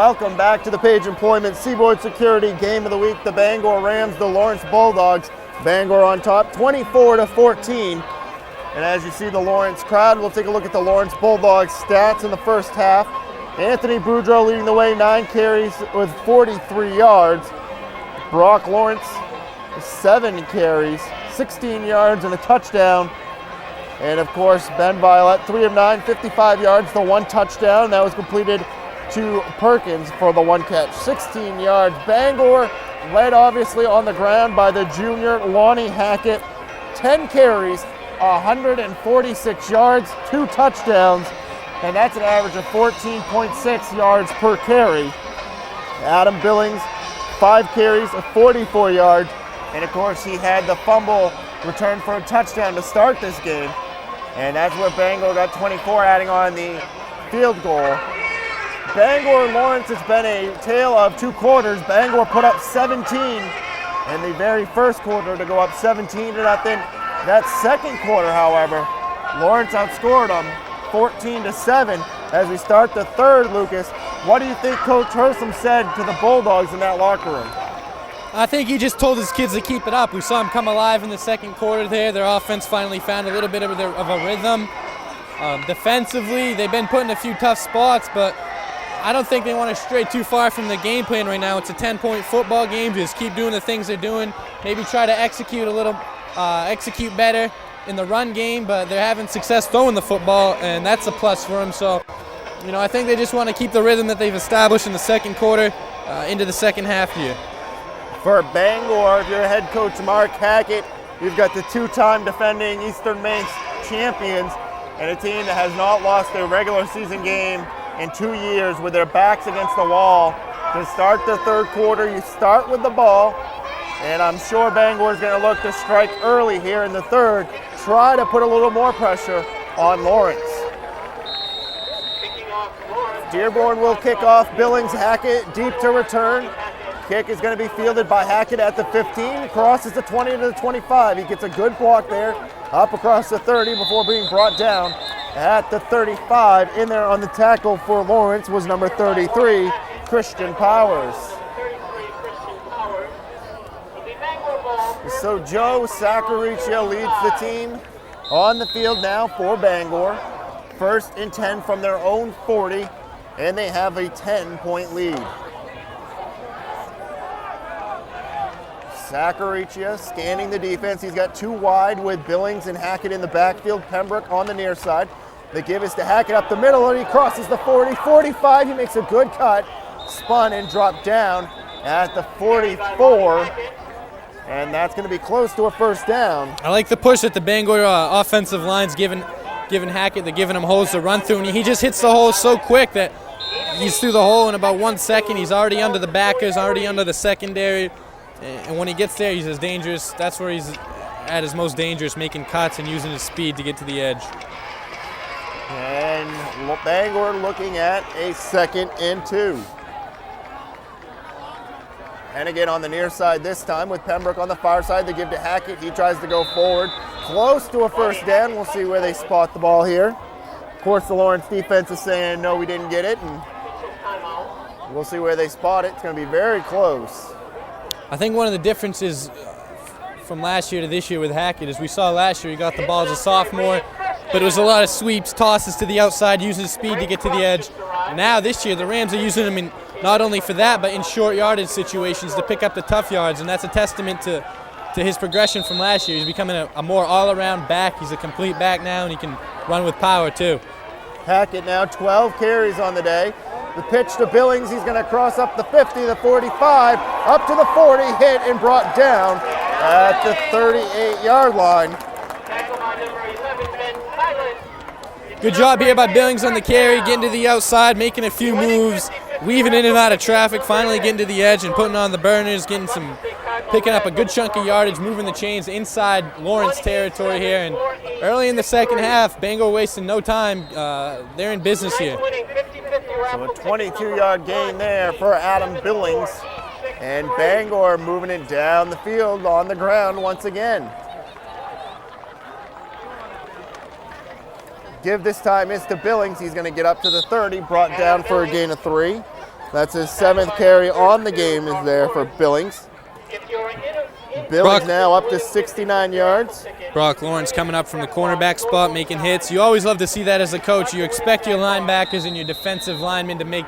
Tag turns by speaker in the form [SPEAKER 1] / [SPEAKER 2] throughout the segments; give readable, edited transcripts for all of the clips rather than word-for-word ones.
[SPEAKER 1] Welcome back to the Page Employment Seaboard Security Game of the Week. The Bangor Rams, the Lawrence Bulldogs. Bangor on top, 24-14. And as you see the Lawrence crowd, we'll take a look at the Lawrence Bulldogs stats in the first half. Anthony Boudreau leading the way, 9 carries with 43 yards. Brock Lawrence, 7 carries, 16 yards and a touchdown. And of course, Ben Violet, 3 of 9, 55 yards, the 1 touchdown. That was completed to Perkins for the 1 catch, 16 yards. Bangor led obviously on the ground by the junior Lonnie Hackett, 10 carries, 146 yards, 2 touchdowns, and that's an average of 14.6 yards per carry. Adam Billings, 5 carries, 44 yards, and of course he had the fumble return for a touchdown to start this game, and that's where Bangor got 24, adding on the field goal. Bangor and Lawrence has been a tale of 2 quarters. Bangor put up 17 in the very first quarter to go up 17-0. That second quarter, however, Lawrence outscored them 14-7 as we start the third. Lucas, what do you think Coach Hersom said to the Bulldogs in that locker room?
[SPEAKER 2] I think he just told his kids to keep it up. We saw them come alive in the second quarter there. Their offense finally found a little bit of a rhythm. Defensively, they've been put in a few tough spots, but I don't think they want to stray too far from the game plan right now. It's a 10-point football game. Just keep doing the things they're doing. Maybe try to execute better in the run game, but they're having success throwing the football, and that's a plus for them. So, I think they just want to keep the rhythm that they've established in the second quarter into the second half here.
[SPEAKER 1] For Bangor, if you're head coach Mark Hackett, you've got the 2-time defending Eastern Maine champions and a team that has not lost their regular season game in 2 years with their backs against the wall. To start the third quarter, you start with the ball, and I'm sure Bangor is going to look to strike early here in the third, try to put a little more pressure on Lawrence. Dearborn will kick off. Billings, Hackett deep to return. Kick is going to be fielded by Hackett at the 15, crosses the 20 to the 25. He gets a good block there, up across the 30 before being brought down at the 35. In there on the tackle for Lawrence was number 33, Christian Powers. So Joe Sacaricia leads the team on the field now for Bangor. 1st and 10 from their own 40, and they have a 10-point lead. Sacaricia scanning the defense. He's got 2 wide with Billings and Hackett in the backfield. Pembroke on the near side. The give is to Hackett up the middle, and he crosses the 40, 45. He makes a good cut, spun and dropped down at the 44, and that's going to be close to a first down.
[SPEAKER 2] I like the push that the Bangor offensive line's giving Hackett. They're giving him holes to run through, and he just hits the hole so quick that he's through the hole in about 1 second. He's already under the backers, already under the secondary. And when he gets there, he's as dangerous. That's where he's at his most dangerous, making cuts and using his speed to get to the edge.
[SPEAKER 1] And Bangor looking at a 2nd and 2. And again on the near side this time with Pembroke on the far side. They give to Hackett. He tries to go forward. Close to a first down. We'll see where they spot the ball here. Of course, the Lawrence defense is saying, no, we didn't get it. And we'll see where they spot it. It's going to be very close.
[SPEAKER 2] I think one of the differences from last year to this year with Hackett is we saw last year he got the ball as a sophomore, but it was a lot of sweeps, tosses to the outside, using his speed to get to the edge. Now this year the Rams are using him not only for that, but in short yardage situations to pick up the tough yards, and that's a testament to his progression from last year. He's becoming a more all-around back. He's a complete back now, and he can run with power too.
[SPEAKER 1] Hackett now 12 carries on the day. The pitch to Billings, he's going to cross up the 50, the 45, up to the 40, hit and brought down at the 38-yard line.
[SPEAKER 2] Good job here by Billings on the carry, getting to the outside, making a few moves, weaving in and out of traffic, finally getting to the edge and putting on the burners, picking up a good chunk of yardage, moving the chains inside Lawrence territory here. And early in the second half, Bangor wasting no time. They're in business here.
[SPEAKER 1] So a 22-yard gain there for Adam Billings. And Bangor moving it down the field on the ground once again. Give this time is to Billings. He's going to get up to the 30, brought down for a gain of 3. That's his 7th carry on the game is there for Billings. Billings now up to 69 yards.
[SPEAKER 2] Brock Lawrence coming up from the cornerback spot, making hits. You always love to see that as a coach. You expect your linebackers and your defensive linemen to make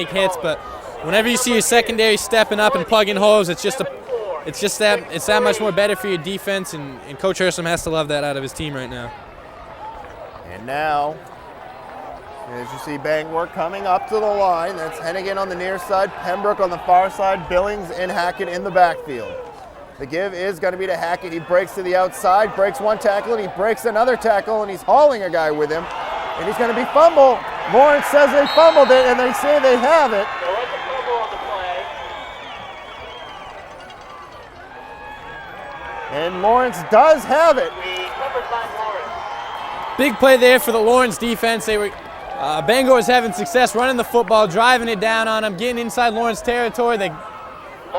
[SPEAKER 2] hits, but whenever you see your secondary stepping up and plugging holes, it's that much more better for your defense, and Coach Hersom has to love that out of his team right now.
[SPEAKER 1] And now, as you see Bangor coming up to the line, that's Hennigan on the near side, Pembroke on the far side, Billings and Hackett in the backfield. The give is going to be to Hackett. He breaks to the outside, breaks one tackle, and he breaks another tackle, and he's hauling a guy with him, and he's going to be fumbled. Lawrence says they fumbled it, and they say they have it.
[SPEAKER 3] There was a fumble on the play.
[SPEAKER 1] And Lawrence does have it.
[SPEAKER 3] Recovered by Lawrence.
[SPEAKER 2] Big play there for the Lawrence defense. Bangor was having success running the football, driving it down on them, getting inside Lawrence territory. The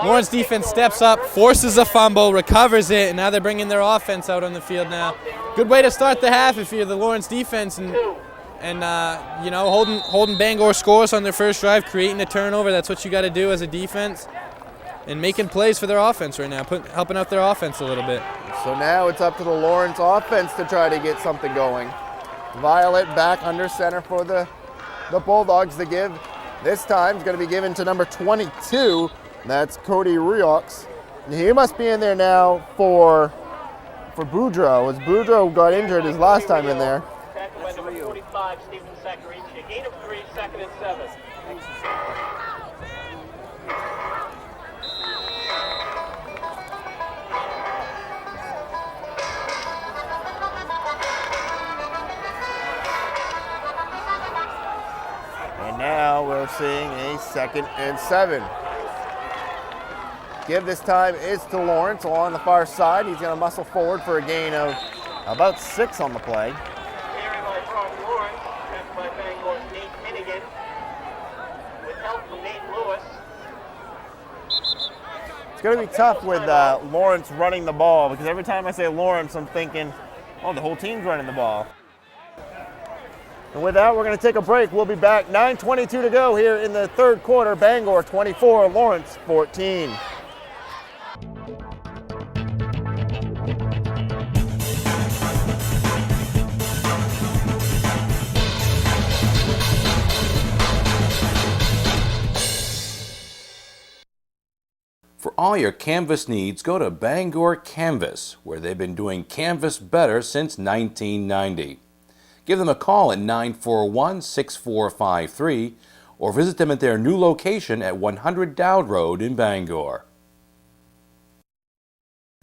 [SPEAKER 2] Lawrence defense steps up, forces a fumble, recovers it, and now they're bringing their offense out on the field now. Good way to start the half if you're the Lawrence defense, and holding Bangor scores on their first drive, creating a turnover. That's what you got to do as a defense, and making plays for their offense right now, helping out their offense a little bit.
[SPEAKER 1] So now it's up to the Lawrence offense to try to get something going. Violet back under center for the Bulldogs. The give this time is going to be given to number 22. That's Cody Riox. He must be in there now for Boudreaux, as Boudreaux got injured his last time in there.
[SPEAKER 3] Tackle by number 45, Stephen Zachary. A gain of 3, 2nd and 7.
[SPEAKER 1] And now we're seeing a 2nd and 7. Give this time is to Lawrence along the far side. He's going to muscle forward for a gain of about 6 on the play.
[SPEAKER 3] Carry by Brock Lawrence, backed by Bangor's Nate Hennigan, with help from Nate Lewis.
[SPEAKER 1] It's going to be tough with Lawrence running the ball, because every time I say Lawrence, I'm thinking, oh, the whole team's running the ball. And with that, we're going to take a break. We'll be back. 9:22 to go here in the 3rd quarter. Bangor 24, Lawrence 14.
[SPEAKER 4] For all your canvas needs, go to Bangor Canvas, where they've been doing canvas better since 1990. Give them a call at 941-6453 or visit them at their new location at 100 Dowd Road in Bangor.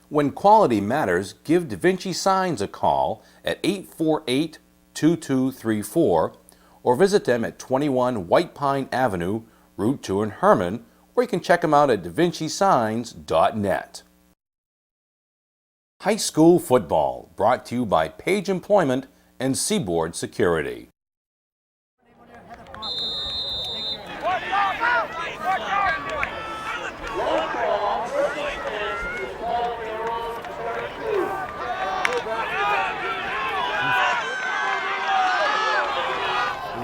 [SPEAKER 4] When quality matters, give Da Vinci Signs a call at 848-2234 or visit them at 21 White Pine Avenue, Route 2 in Herman, or you can check them out at davincisigns.net. High school football, brought to you by Page Employment and Seaboard Security.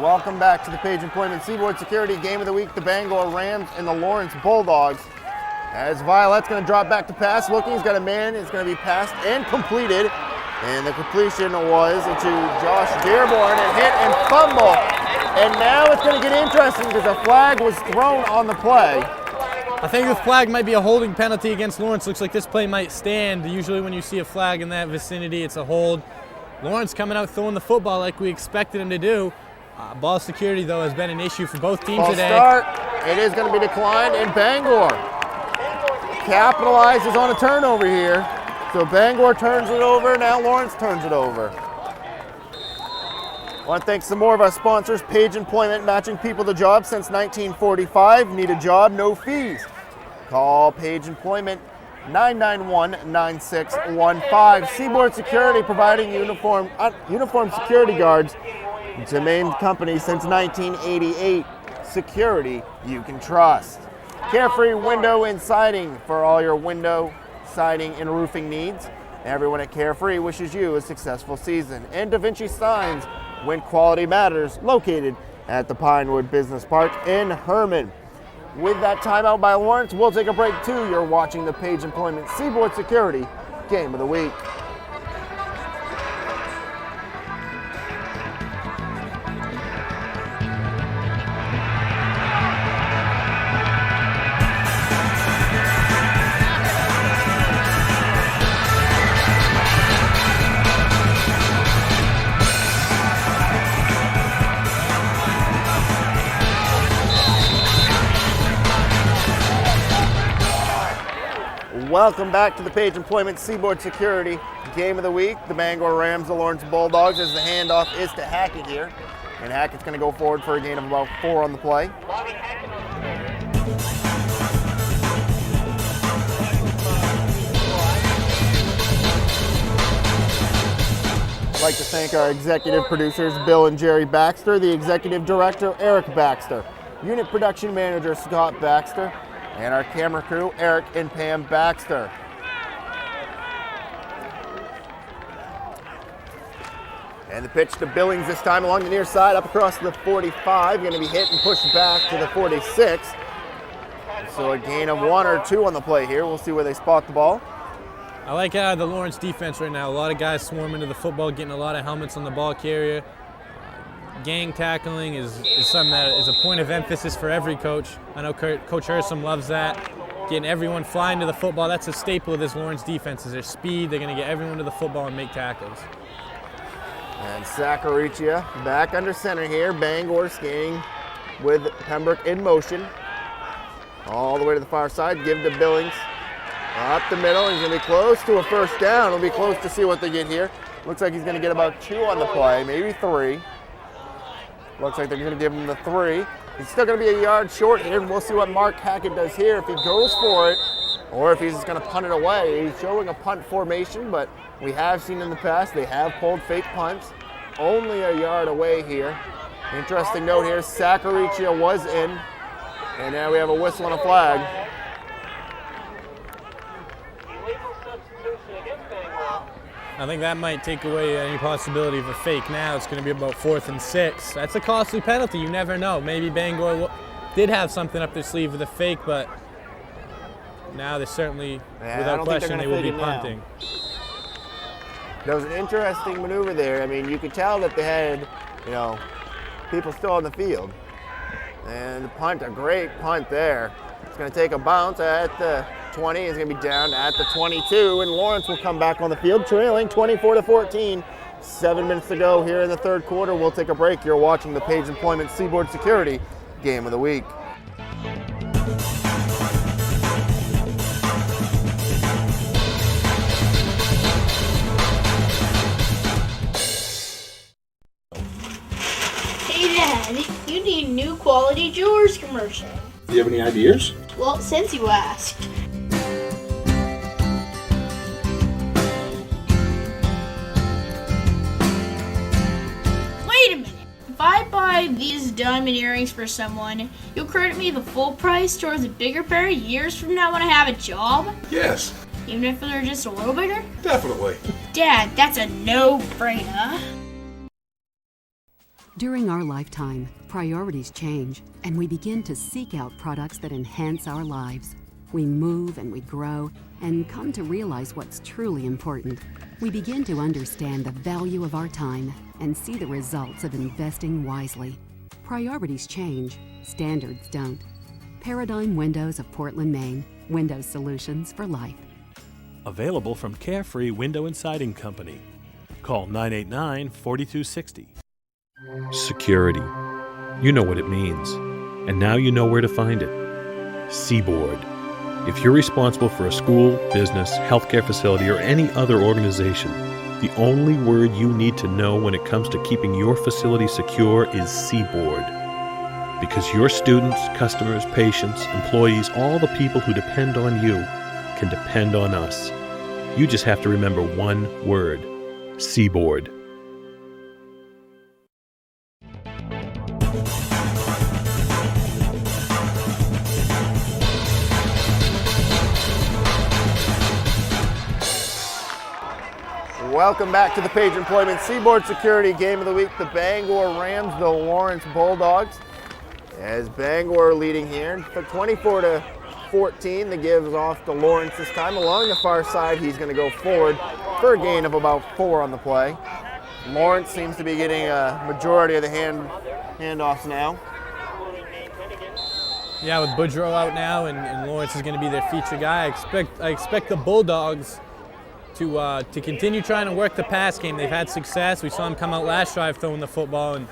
[SPEAKER 1] Welcome back to the Page Employment Seaboard Security Game of the Week, the Bangor Rams and the Lawrence Bulldogs. As Violet's going to drop back to pass, looking, he's got a man, it's going to be passed and completed. And the completion was to Josh Dearborn, and hit and fumble. And now it's going to get interesting because a flag was thrown on the play.
[SPEAKER 2] I think the flag might be a holding penalty against Lawrence. Looks like this play might stand. Usually when you see a flag in that vicinity, it's a hold. Lawrence coming out throwing the football like we expected him to do. Ball security, though, has been an issue for both teams today.
[SPEAKER 1] Start. It is going to be declined, and Bangor capitalizes on a turnover here. So Bangor turns it over, now Lawrence turns it over. I want to thank some more of our sponsors. Page Employment, matching people to jobs since 1945. Need a job, no fees. Call Page Employment, 991-9615. Seaboard Security, providing uniform security guards to Maine company since 1988. Security you can trust. Carefree Window and Siding for all your window, siding, and roofing needs. Everyone at Carefree wishes you a successful season. And Da Vinci Signs, when quality matters, located at the Pinewood Business Park in Herman. With that timeout by Lawrence, we'll take a break too. You're watching the Page Employment Seaboard Security Game of the Week. Welcome back to the Page Employment Seaboard Security Game of the Week. The Bangor Rams, the Lawrence Bulldogs, as the handoff is to Hackett here. And Hackett's going to go forward for a gain of about 4 on the play. I'd like to thank our executive producers, Bill and Jerry Baxter, the executive director, Eric Baxter, unit production manager, Scott Baxter, and our camera crew, Eric and Pam Baxter. And the pitch to Billings this time along the near side, up across the 45, going to be hit and pushed back to the 46. So a gain of 1 or 2 on the play here. We'll see where they spot the ball.
[SPEAKER 2] I like the Lawrence defense right now. A lot of guys swarming to the football, getting a lot of helmets on the ball carrier. Gang tackling is something that is a point of emphasis for every coach. I know Coach Hersom loves that. Getting everyone flying to the football, that's a staple of this Lawrence defense, is their speed. They're going to get everyone to the football and make tackles.
[SPEAKER 1] And Sacaricia back under center here. Bangor skating with Pembroke in motion. All the way to the far side, give to Billings. Up the middle, he's going to be close to a first down. It'll be close to see what they get here. Looks like he's going to get about 2 on the play, maybe 3. Looks like they're going to give him the 3. He's still going to be a yard short here, and we'll see what Mark Hackett does here, if he goes for it or if he's just going to punt it away. He's showing a punt formation, but we have seen in the past they have pulled fake punts. Only a yard away here. Interesting note here, Sacaricia was in, and now we have a whistle and a flag.
[SPEAKER 2] I think that might take away any possibility of a fake. Now it's going to be about 4th and 6. That's a costly penalty. You never know. Maybe Bangor did have something up their sleeve with a fake, but now they certainly, without question, they will be punting.
[SPEAKER 1] There was an interesting maneuver there. I mean, you could tell that they had, people still on the field. And the punt, a great punt there. It's going to take a bounce at the 20. It's going to be down at the 22, and Lawrence will come back on the field, trailing 24-14. 7 minutes to go here in the third quarter. We'll take a break. You're watching the Page Employment Seaboard Security Game of the Week.
[SPEAKER 5] Hey Dad, you need a new quality jewelers commercial.
[SPEAKER 6] Do you have any ideas?
[SPEAKER 5] Well, since you asked. Wait a minute. If I buy these diamond earrings for someone, you'll credit me the full price towards a bigger pair years from now when I have a job?
[SPEAKER 6] Yes,
[SPEAKER 5] Even if they're just a little bigger?
[SPEAKER 6] definitely.
[SPEAKER 5] Dad, that's a no-brainer.
[SPEAKER 7] During our lifetime, priorities change, and we begin to seek out products that enhance our lives. We move and we grow and come to realize what's truly important. We begin to understand the value of our time and see the results of investing wisely. Priorities change, standards don't. Paradigm Windows of Portland, Maine. Window solutions for life.
[SPEAKER 8] Available from Carefree Window and Siding Company. Call 989-4260. Security. You know what it means, and now you know where to find it. Seaboard. If you're responsible for a school, business, healthcare facility, or any other organization, the only word you need to know when it comes to keeping your facility secure is Seaboard. Because your students, customers, patients, employees, all the people who depend on you can depend on us. You just have to remember one word: Seaboard.
[SPEAKER 1] Welcome back to the Page Employment Seaboard Security Game of the Week. The Bangor Rams, the Lawrence Bulldogs. As Bangor leading here for 24-14. The give is off to Lawrence this time. Along the far side, he's going to go forward for a gain of about 4 on the play. Lawrence seems to be getting a majority of the handoffs now.
[SPEAKER 2] Yeah, with Boudreaux out now and Lawrence is going to be their feature guy, I expect the Bulldogs to continue trying to work the pass game. They've had success. We saw them come out last drive throwing the football, and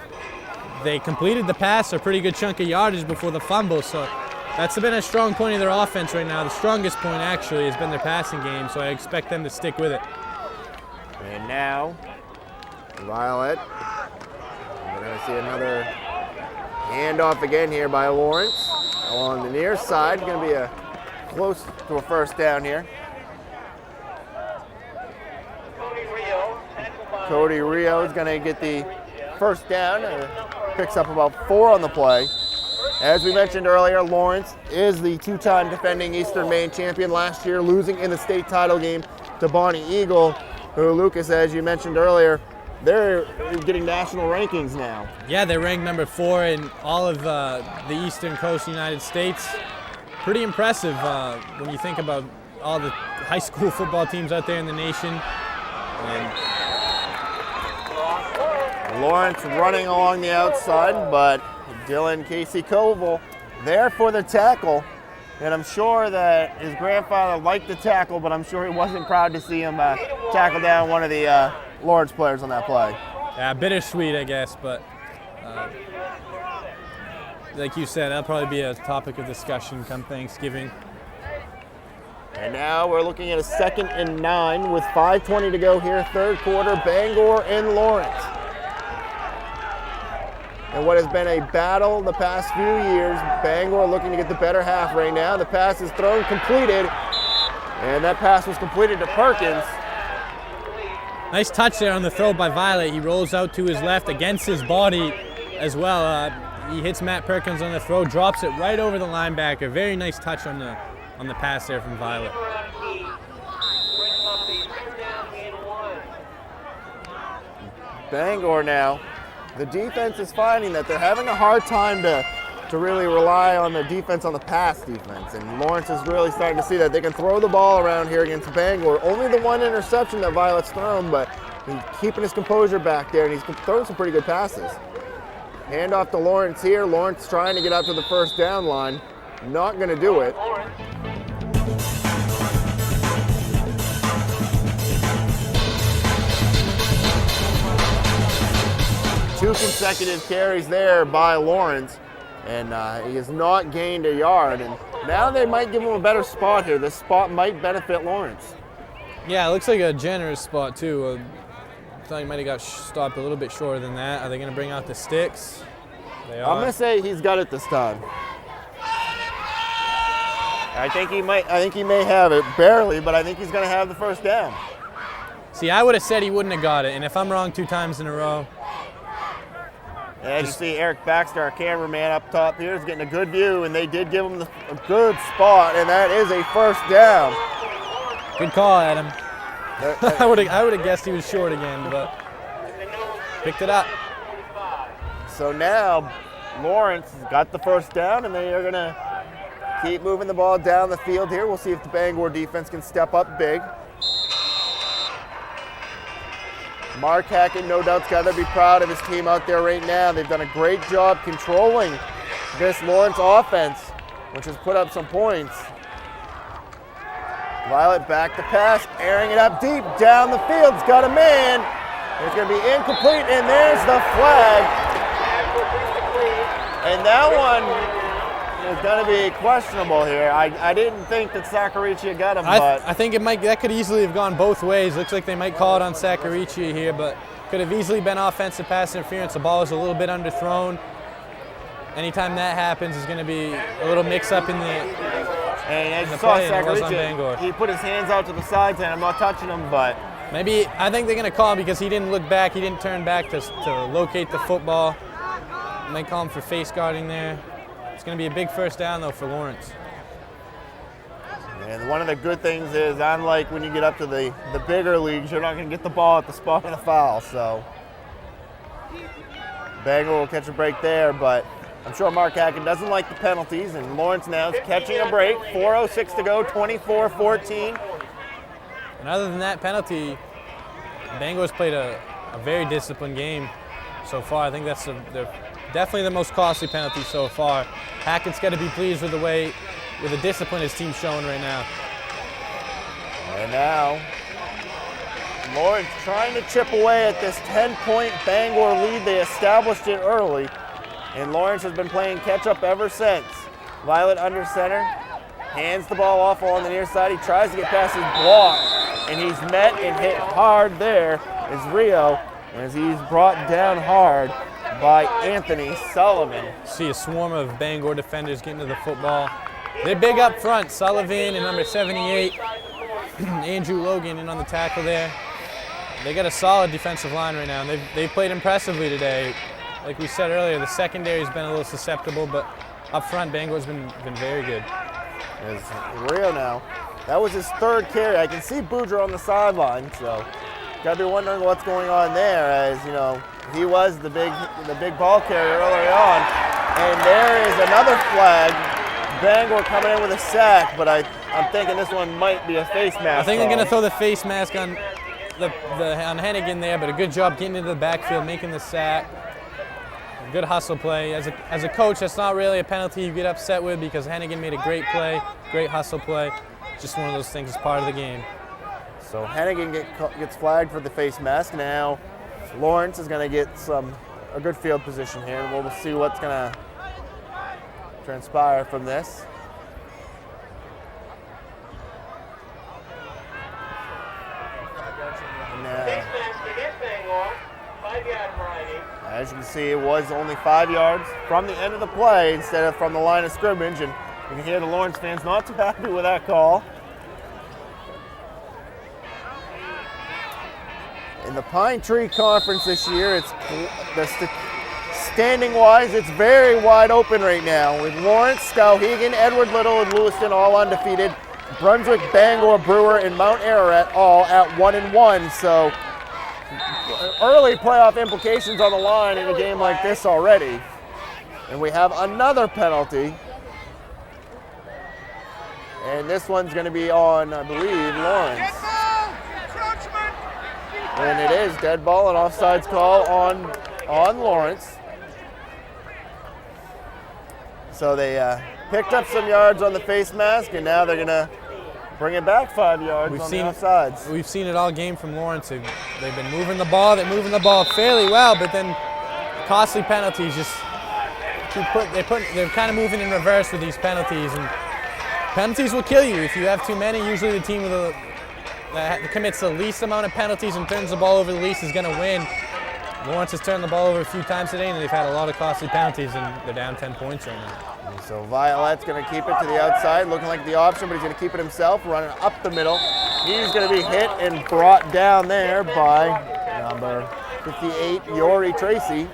[SPEAKER 2] they completed the pass, a pretty good chunk of yardage before the fumble. So that's been a strong point of their offense right now. The strongest point, actually, has been their passing game, so I expect them to stick with it.
[SPEAKER 1] And now, Violet. We're going to see another handoff again here by Lawrence. Along the near side, going to be close to a first down here. Cody Rio is going to get the first down. Picks up about 4 on the play. As we mentioned earlier, Lawrence is the 2-time defending Eastern Maine champion last year, losing in the state title game to Bonnie Eagle, who, Lucas, as you mentioned earlier, they're getting national rankings now.
[SPEAKER 2] Yeah, they're ranked number 4 in all of the Eastern Coast United States. Pretty impressive when you think about all the high school football teams out there in the nation. And
[SPEAKER 1] Lawrence running along the outside, but Dylan Casey Koval there for the tackle. And I'm sure that his grandfather liked the tackle, but I'm sure he wasn't proud to see him tackle down one of the Lawrence players on that play.
[SPEAKER 2] Yeah, bittersweet, I guess, but like you said, that'll probably be a topic of discussion come Thanksgiving.
[SPEAKER 1] And now we're looking at a 2nd and 9 with 5:20 to go here, third quarter, Bangor and Lawrence. And what has been a battle the past few years, Bangor looking to get the better half right now. The pass is thrown, completed, and that pass was completed to Perkins.
[SPEAKER 2] Nice touch there on the throw by Violet. He rolls out to his left against his body as well. He hits Matt Perkins on the throw, drops it right over the linebacker. Very nice touch on the pass there from Violet.
[SPEAKER 1] Bangor now. The defense is finding that they're having a hard time to really rely on the defense on the pass defense. And Lawrence is really starting to see that they can throw the ball around here against Bangor. Only the one interception that Violet's thrown, but he's keeping his composure back there, and he's throwing some pretty good passes. Hand off to Lawrence here. Lawrence trying to get out to the first down line. Not going to do it. Two consecutive carries there by Lawrence, and he has not gained a yard. And now they might give him a better spot here. This spot might benefit Lawrence.
[SPEAKER 2] Yeah, it looks like a generous spot too. I thought he might have got stopped a little bit shorter than that. Are they going to bring out the sticks? They are.
[SPEAKER 1] I'm going to say he's got it this time. I think he may have it barely, but I think he's going to have the first down.
[SPEAKER 2] See, I would have said he wouldn't have got it, and if I'm wrong 2 times in a row.
[SPEAKER 1] As you see, Eric Baxter, our cameraman up top here, is getting a good view, and they did give him a good spot, and that is a first down.
[SPEAKER 2] Good call, Adam. I would have guessed he was short again, but picked it up.
[SPEAKER 1] So now Lawrence has got the first down, and they are going to keep moving the ball down the field here. We'll see if the Bangor defense can step up big. Mark Hackett, no doubt's got to be proud of his team out there right now. They've done a great job controlling this Lawrence offense, which has put up some points. Violet back to pass, airing it up deep down the field. It's got a man. It's going to be incomplete, and there's the flag. And that one is going to be questionable here. I didn't think that Sacarici got him, but
[SPEAKER 2] I think that could easily have gone both ways. Looks like they might call it on Sacarici here, but could have easily been offensive pass interference. The ball was a little bit underthrown. Anytime that happens, is going to be a little mix-up in the
[SPEAKER 1] And as you saw, Sacarici, he put his hands out to the sides, and I'm not touching him, but
[SPEAKER 2] maybe I think they're going to call him because he didn't look back. He didn't turn back to locate the football. Might call him for face guarding there. It's going to be a big first down, though, for Lawrence.
[SPEAKER 1] And one of the good things is, unlike when you get up to the bigger leagues, you're not going to get the ball at the spot of the foul. So Bangor will catch a break there, but I'm sure Mark Hacken doesn't like the penalties, and Lawrence now is catching a break. 4:06 to go, 24-14.
[SPEAKER 2] And other than that penalty, Bangor's played a very disciplined game so far. I think that's definitely the most costly penalty so far. Hackett's got to be pleased with the discipline his team's showing right now.
[SPEAKER 1] And now, Lawrence trying to chip away at this 10-point Bangor lead. They established it early, and Lawrence has been playing catch-up ever since. Violet under center, hands the ball off along the near side. He tries to get past his block, and he's met and hit hard there is Rio, as he's brought down hard by Anthony Sullivan.
[SPEAKER 2] See a swarm of Bangor defenders getting to the football. They're big up front. Sullivan and number 78, Andrew Logan, in on the tackle there. They got a solid defensive line right now, and they've played impressively today. Like we said earlier, the secondary's been a little susceptible, but up front, Bangor's been very good.
[SPEAKER 1] There's Rio now. That was his third carry. I can see Boudreaux on the sideline, so got to be wondering what's going on there, as you know he was the big ball carrier early on. And there is another flag. Bangor coming in with a sack, but I'm thinking this one might be a face mask.
[SPEAKER 2] I think they're going to throw the face mask on on Hennigan there, but a good job getting into the backfield, making the sack. A good hustle play. As a coach, that's not really a penalty you get upset with, because Hennigan made a great play, great hustle play. Just one of those things as part of the game.
[SPEAKER 1] So Hennigan gets flagged for the face mask. Now Lawrence is going to get a good field position here. We'll see what's going to transpire from this.
[SPEAKER 3] Face mask against Bangor, 5-yard variety.
[SPEAKER 1] As you can see, it was only 5 yards from the end of the play instead of from the line of scrimmage, and you can hear the Lawrence fans not too happy with that call. In the Pine Tree Conference this year, standing-wise, it's very wide open right now, with Lawrence, Skowhegan, Edward Little, and Lewiston all undefeated. Brunswick, Bangor, Brewer, and Mount Ararat all at 1-1. So early playoff implications on the line in a game like this already. And we have another penalty. And this one's going to be on, I believe, Lawrence. And it is dead ball, an offsides call on Lawrence. So they picked up some yards on the face mask, and now they're going to bring it back 5 yards on the offsides.
[SPEAKER 2] We've seen it all game from Lawrence. They've been moving the ball. They're moving the ball fairly well, but then costly penalties just they're kind of moving in reverse with these penalties, and penalties will kill you if you have too many. Usually the team that commits the least amount of penalties and turns the ball over the least is going to win. Lawrence has turned the ball over a few times today, and they've had a lot of costly penalties, and they're down 10 points right now.
[SPEAKER 1] So Violet's going to keep it to the outside, looking like the option, but he's going to keep it himself, running up the middle. He's going to be hit and brought down there by number 58, Yori Tracy.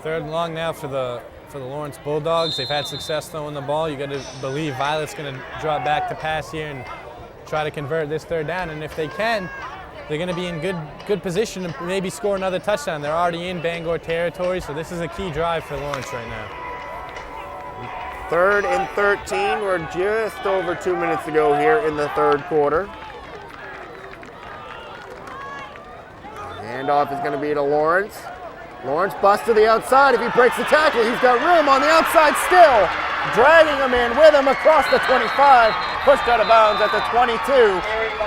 [SPEAKER 2] Third and long now for the Lawrence Bulldogs. They've had success throwing the ball. You got to believe Violet's going to drop back to pass here and try to convert this third down. And if they can, they're going to be in good position to maybe score another touchdown. They're already in Bangor territory, so this is a key drive for Lawrence right now.
[SPEAKER 1] 3rd and 13. We're just over 2 minutes to go here in the third quarter. Handoff is going to be to Lawrence. Lawrence busts to the outside. If he breaks the tackle, he's got room on the outside still. Dragging him in with him across the 25. Pushed out of bounds at the 22.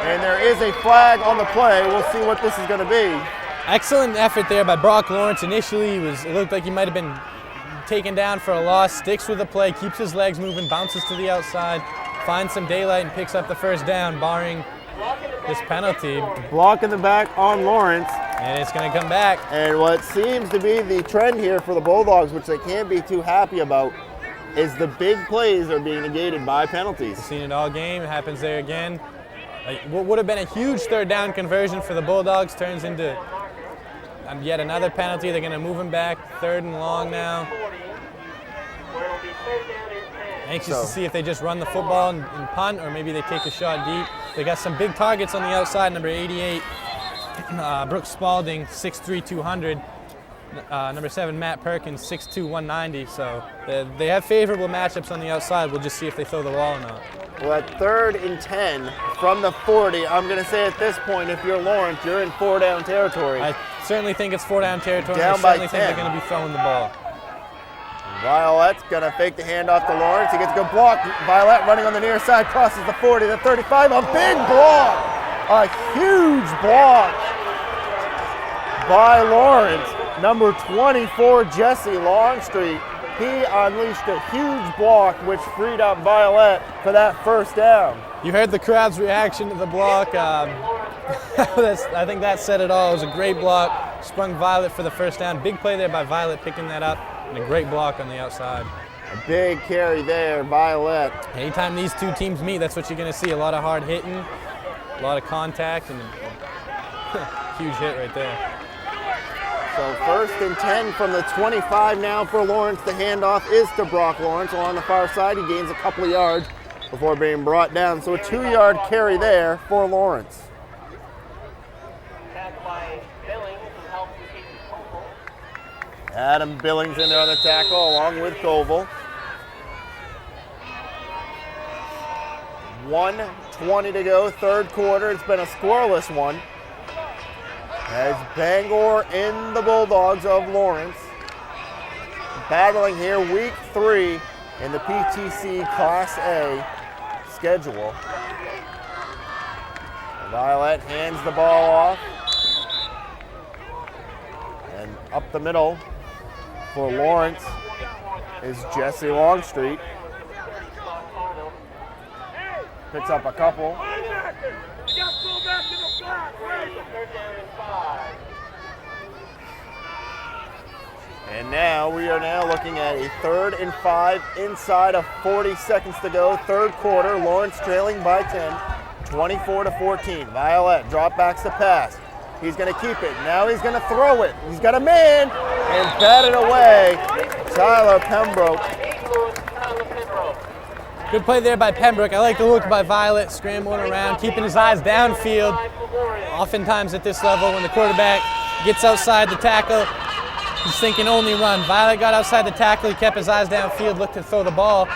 [SPEAKER 1] And there is a flag on the play. We'll see what this is going to be.
[SPEAKER 2] Excellent effort there by Brock Lawrence. Initially, it looked like he might have been taken down for a loss. Sticks with the play, keeps his legs moving, bounces to the outside, finds some daylight, and picks up the first down, barring this penalty.
[SPEAKER 1] Block in the back on Lawrence.
[SPEAKER 2] And it's going to come back.
[SPEAKER 1] And what seems to be the trend here for the Bulldogs, which they can't be too happy about, is the big plays are being negated by penalties.
[SPEAKER 2] We've seen it all game. It happens there again. What would have been a huge third down conversion for the Bulldogs turns into yet another penalty. They're going to move him back. 3rd and long now.
[SPEAKER 3] third down and 10.
[SPEAKER 2] Anxious to see if they just run the football and punt, or maybe they take a shot deep. They got some big targets on the outside. Number 88, Brooks Spalding, 6'3", 200. Number 7, Matt Perkins, 6'2", 190. So they have favorable matchups on the outside. We'll just see if they throw the ball or not.
[SPEAKER 1] Well, at 3rd and 10 from the 40, I'm going to say at this point, if you're Lawrence, you're in 4-down territory.
[SPEAKER 2] I certainly think it's 4-down territory.
[SPEAKER 1] Down
[SPEAKER 2] I
[SPEAKER 1] by
[SPEAKER 2] certainly
[SPEAKER 1] 10.
[SPEAKER 2] think they're going to be throwing the ball.
[SPEAKER 1] Violet's going to fake the handoff to Lawrence. He gets a good block. Violet running on the near side, crosses the 40, the 35. A big block. A huge block by Lawrence. Number 24, Jesse Longstreet. He unleashed a huge block, which freed up Violet for that first down.
[SPEAKER 2] You heard the crowd's reaction to the block. I think that said it all. It was a great block. Sprung Violet for the first down. Big play there by Violet picking that up, and a great block on the outside.
[SPEAKER 1] A big carry there, Violet.
[SPEAKER 2] Anytime these two teams meet, that's what you're going to see. A lot of hard hitting, a lot of contact, and a huge hit right there.
[SPEAKER 1] So 1st and 10 from the 25 now for Lawrence. The handoff is to Brock Lawrence along the far side. He gains a couple of yards before being brought down. So a 2-yard carry there for Lawrence.
[SPEAKER 3] Tackled by Billings, who helped to keep the Koval.
[SPEAKER 1] Adam Billings in there on the tackle along with Koval. 1:20 to go, 3rd quarter. It's been a scoreless one, as Bangor in the Bulldogs of Lawrence battling here week 3 in the PTC Class A schedule. Violet hands the ball off, and up the middle for Lawrence is Jesse Longstreet. Picks up a couple. And now we are looking at a 3rd and 5 inside of 40 seconds to go. 3rd quarter, Lawrence trailing by 10, 24-14. Violet drop backs the pass. He's going to keep it. Now he's going to throw it. He's got a man and bat it away. Tyler Pembroke.
[SPEAKER 2] Good play there by Pembroke. I like the look by Violet, scrambling around, keeping his eyes downfield. Oftentimes at this level, when the quarterback gets outside the tackle, he's thinking only run. Violet got outside the tackle, he kept his eyes downfield, looked to throw the ball.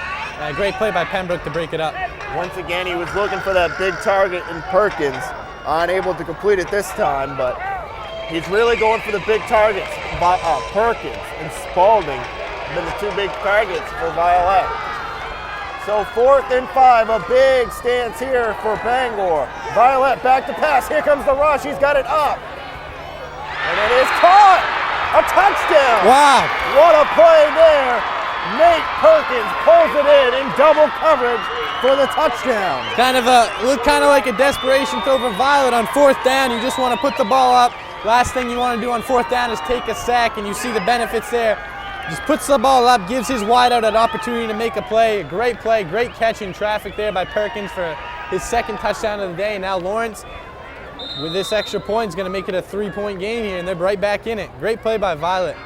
[SPEAKER 2] Great play by Pembroke to break it up.
[SPEAKER 1] Once again, he was looking for that big target in Perkins. Unable to complete it this time, but he's really going for the big targets. Perkins and Spalding have been the 2 big targets for Violet. So 4th and 5, a big stance here for Bangor. Violet back to pass. Here comes the rush. He's got it up. And it is caught. A touchdown.
[SPEAKER 2] Wow.
[SPEAKER 1] What a play there. Nate Perkins pulls it in double coverage for the touchdown.
[SPEAKER 2] Looked kind of like a desperation throw for Violet on 4th down. You just want to put the ball up. Last thing you want to do on 4th down is take a sack, and you see the benefits there. Just puts the ball up, gives his wideout an opportunity to make a play. A great play, great catch in traffic there by Perkins for his 2nd touchdown of the day. And now Lawrence, with this extra point, is going to make it a 3-point game here, and they're right back in it. Great play by Violet.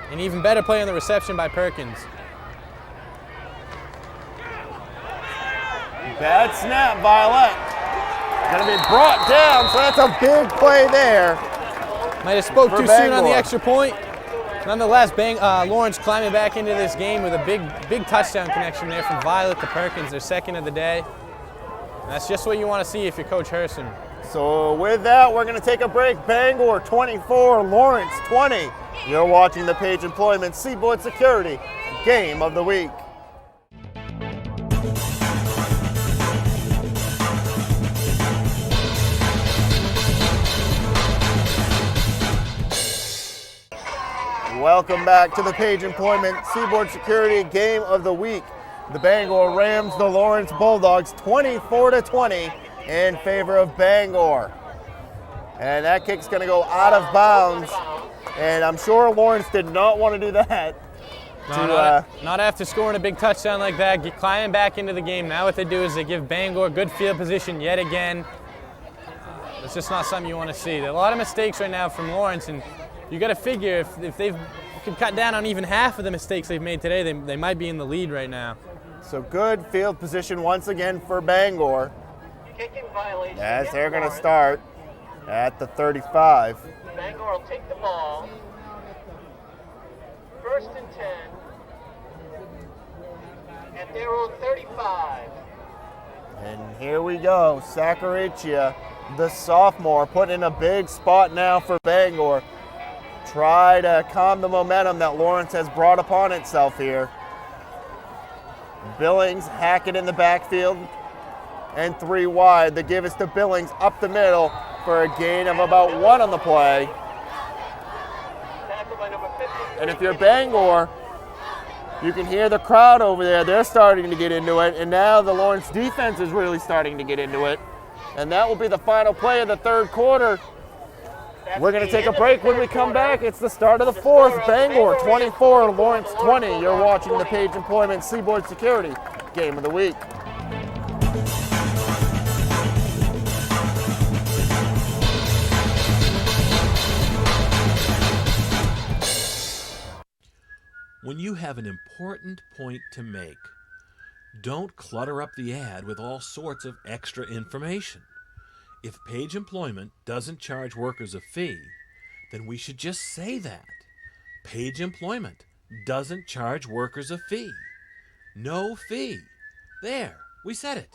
[SPEAKER 2] An even better play on the reception by Perkins.
[SPEAKER 1] Bad snap, Violet. Going to be brought down, so that's a big play there.
[SPEAKER 2] Might have spoke too soon on the
[SPEAKER 1] Bangor.
[SPEAKER 2] extra point. Nonetheless, Lawrence climbing back into this game with a big touchdown connection there from Violet to Perkins, their 2nd of the day. And that's just what you want to see if you're Coach Herson.
[SPEAKER 1] So with that, we're going to take a break. Bangor 24, Lawrence 20. You're watching the Page Employment Seaboard Security Game of the Week. Welcome back to the Page Employment Seaboard Security Game of the Week. The Bangor Rams, the Lawrence Bulldogs, 24-20 in favor of Bangor. And that kick's going to go out of bounds. And I'm sure Lawrence did not want to do that.
[SPEAKER 2] Not after scoring a big touchdown like that, climbing back into the game. Now what they do is they give Bangor good field position yet again. It's just not something you want to see. There are a lot of mistakes right now from Lawrence, and you got to figure if they've could cut down on even half of the mistakes they've made today, they might be in the lead right now.
[SPEAKER 1] So good field position once again for Bangor,
[SPEAKER 3] Kicking violation.
[SPEAKER 1] as
[SPEAKER 3] against
[SPEAKER 1] they're going to
[SPEAKER 3] Lawrence.
[SPEAKER 1] start at the 35.
[SPEAKER 3] Bangor will take the ball. First and 10. At their own 35.
[SPEAKER 1] And here we go, Sacaricia, the sophomore, putting in a big spot now for Bangor. Try to calm the momentum that Lawrence has brought upon itself here. Billings, Hackett in the backfield, and 3 wide. The give is to Billings up the middle for a gain of about 1 on the play.
[SPEAKER 3] Tackled by number 53.
[SPEAKER 1] And if you're Bangor, you can hear the crowd over there. They're starting to get into it, and now the Lawrence defense is really starting to get into it. And that will be the final play of the third quarter. We're going to take a break. When we come back, it's the start of the fourth. Bangor 24, Lawrence 20. You're watching the Page Employment Seaboard Security Game of the Week.
[SPEAKER 8] When you have an important point to make, don't clutter up the ad with all sorts of extra information. If Page Employment doesn't charge workers a fee, then we should just say that. Page Employment doesn't charge workers a fee. No fee. There, we said it.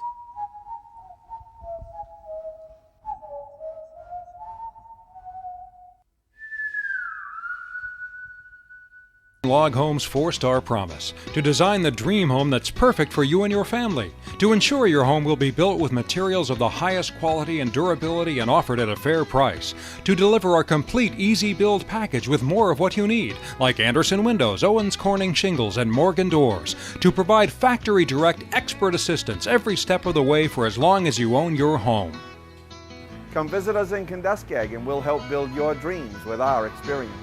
[SPEAKER 9] Log Home's 4-star promise to design the dream home that's perfect for you and your family, to ensure your home will be built with materials of the highest quality and durability and offered at a fair price, to deliver our complete easy build package with more of what you need, like Anderson windows, Owens Corning shingles, and Morgan doors, to provide factory direct expert assistance every step of the way for as long as you own your home.
[SPEAKER 10] Come visit us in Kenduskeag and we'll help build your dreams with our experience.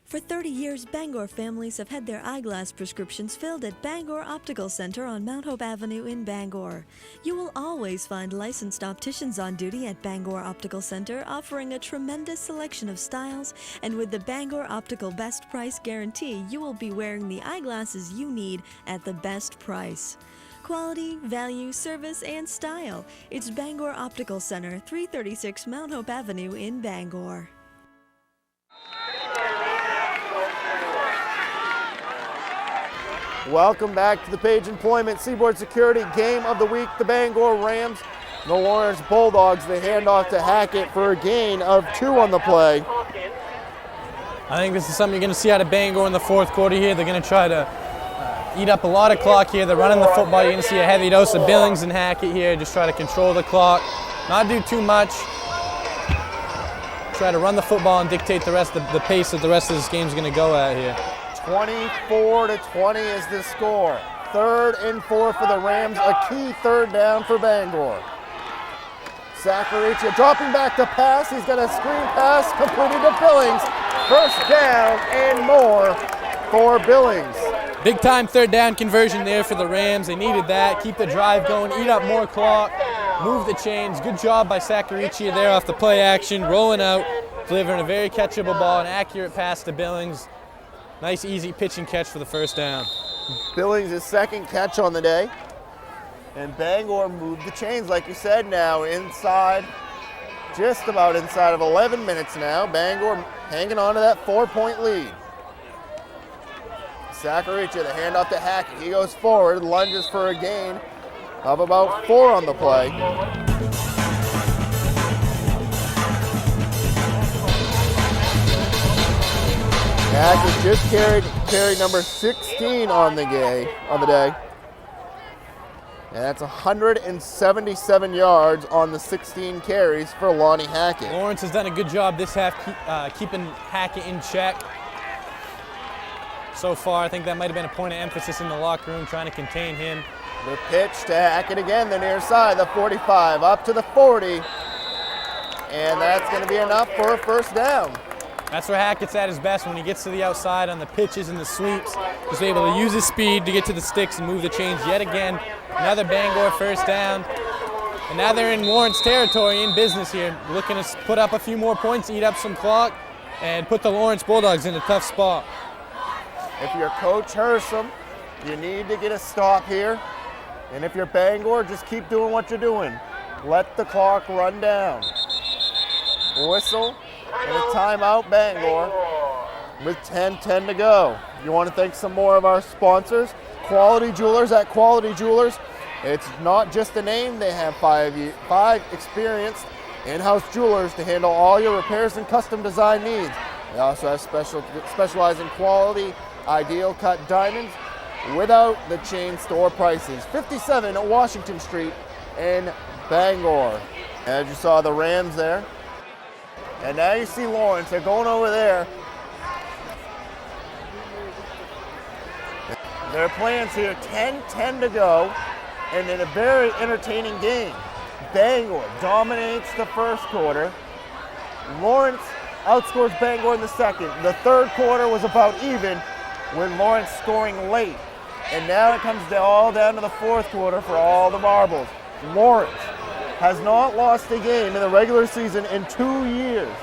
[SPEAKER 11] For 30 years, Bangor families have had their eyeglass prescriptions filled at Bangor Optical Center on Mount Hope Avenue in Bangor. You will always find licensed opticians on duty at Bangor Optical Center, offering a tremendous selection of styles, and with the Bangor Optical Best Price Guarantee, you will be wearing the eyeglasses you need at the best price. Quality, value, service, and style. It's Bangor Optical Center, 336 Mount Hope Avenue in Bangor.
[SPEAKER 1] Welcome back to the Page Employment Seaboard Security Game of the Week. The Bangor Rams, the Lawrence Bulldogs. They hand off to Hackett for a gain of 2 on the play.
[SPEAKER 2] I think this is something you're going to see out of Bangor in the fourth quarter here. They're going to try to eat up a lot of clock here. They're running the football. You're going to see a heavy dose of Billings and Hackett here. Just try to control the clock, not do too much. Try to run the football and dictate the pace that the rest of this game is going to go at here.
[SPEAKER 1] 24-20 is the score. 3rd and 4 for the Rams, a key 3rd down for Bangor. Sacaricia dropping back to pass. He's got a screen pass completed to Billings. 1st down and more for Billings.
[SPEAKER 2] Big time 3rd down conversion there for the Rams. They needed that. Keep the drive going, eat up more clock, move the chains. Good job by Sacaricia there off the play action, rolling out, delivering a very catchable ball, an accurate pass to Billings. Nice, easy pitch and catch for the 1st down.
[SPEAKER 1] Billings' 2nd catch on the day. And Bangor moved the chains, like you said, now inside, just about inside of 11 minutes now. Bangor hanging on to that 4-point lead. Sacaricia, the handoff to Hackett. He goes forward, lunges for a gain of about 4 on the play. Hackett just carried number 16 on the day. And that's 177 yards on the 16 carries for Lonnie Hackett.
[SPEAKER 2] Lawrence has done a good job this half keeping Hackett in check. So far, I think that might have been a point of emphasis in the locker room, trying to contain him.
[SPEAKER 1] The pitch to Hackett again, the near side, the 45, up to the 40. And that's going to be enough for a 1st down.
[SPEAKER 2] That's where Hackett's at his best, when he gets to the outside on the pitches and the sweeps. Just able to use his speed to get to the sticks and move the chains yet again. Another Bangor 1st down. And now they're in Lawrence territory in business here, looking to put up a few more points, eat up some clock, and put the Lawrence Bulldogs in a tough spot.
[SPEAKER 1] If you're Coach Hersom, you need to get a stop here. And if you're Bangor, just keep doing what you're doing. Let the clock run down. Whistle and a timeout, Bangor, with 10:10 to go. You want to thank some more of our sponsors. Quality Jewelers. At Quality Jewelers, it's not just a name. They have five experienced in-house jewelers to handle all your repairs and custom design needs. They also have specialize in quality, ideal cut diamonds without the chain store prices. 57 Washington Street in Bangor. As you saw the Rams there. And now you see Lawrence. They're going over there. Their plans here, 10:10 to go, and in a very entertaining game. Bangor dominates the first quarter. Lawrence outscores Bangor in the second. The third quarter was about even, with Lawrence scoring late. And now it comes all down to the fourth quarter for all the marbles. Lawrence has not lost a game in the regular season in 2 years.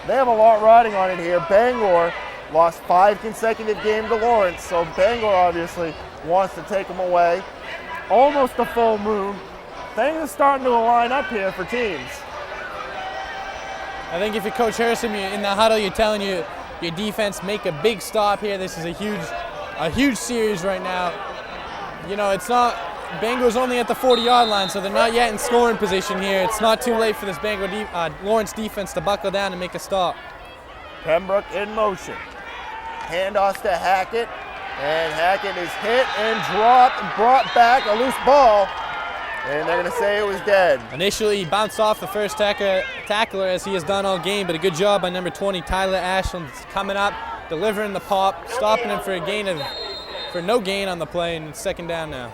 [SPEAKER 1] They have a lot riding on it here. Bangor lost 5 consecutive games to Lawrence, so Bangor obviously wants to take them away. Almost a full moon. Things are starting to align up here for teams.
[SPEAKER 2] I think if you're Coach Harrison, in the huddle, you're telling your defense, make a big stop here. This is a huge series right now. You know, it's not, Bangor's only at the 40-yard line, so they're not yet in scoring position here. It's not too late for this Lawrence defense to buckle down and make a stop.
[SPEAKER 1] Pembroke in motion. Handoffs to Hackett, and Hackett is hit and dropped, brought back, a loose ball, and they're going to say it was dead.
[SPEAKER 2] Initially, he bounced off the first tackler as he has done all game, but a good job by number 20, Tyler Ashland, coming up, delivering the pop, stopping him for no gain on the play, and second down now.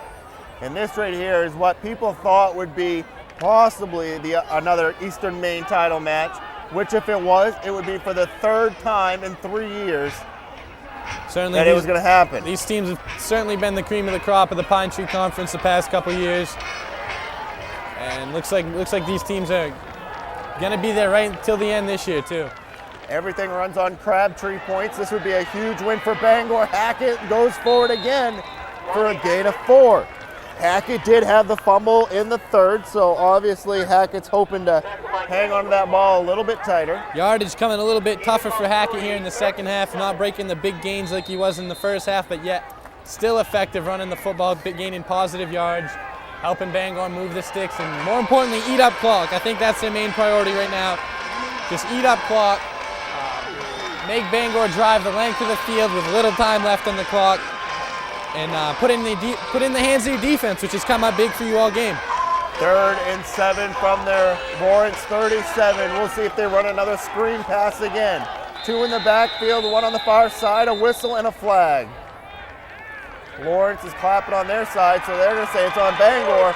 [SPEAKER 1] And this right here is what people thought would be possibly another Eastern Maine title match, which if it was, it would be for the third time in 3 years.
[SPEAKER 2] Certainly
[SPEAKER 1] that it was going to happen.
[SPEAKER 2] These teams have certainly been the cream of the crop of the Pine Tree Conference the past couple years. And looks like these teams are going to be there right until the end this year too.
[SPEAKER 1] Everything runs on Crabtree points. This would be a huge win for Bangor. Hackett goes forward again for a gain of 4. Hackett did have the fumble in the third, so obviously Hackett's hoping to hang on to that ball a little bit tighter.
[SPEAKER 2] Yardage coming a little bit tougher for Hackett here in the second half, not breaking the big gains like he was in the first half, but yet still effective running the football, gaining positive yards, helping Bangor move the sticks, and more importantly, eat up clock. I think that's their main priority right now. Just eat up clock, make Bangor drive the length of the field with little time left on the clock, and put in the hands of your defense, which has come up big for you all game.
[SPEAKER 1] 3rd and 7 from their Lawrence 37. We'll see if they run another screen pass again. 2 in the backfield, 1 on the far side, a whistle and a flag. Lawrence is clapping on their side, so they're going to say it's on Bangor.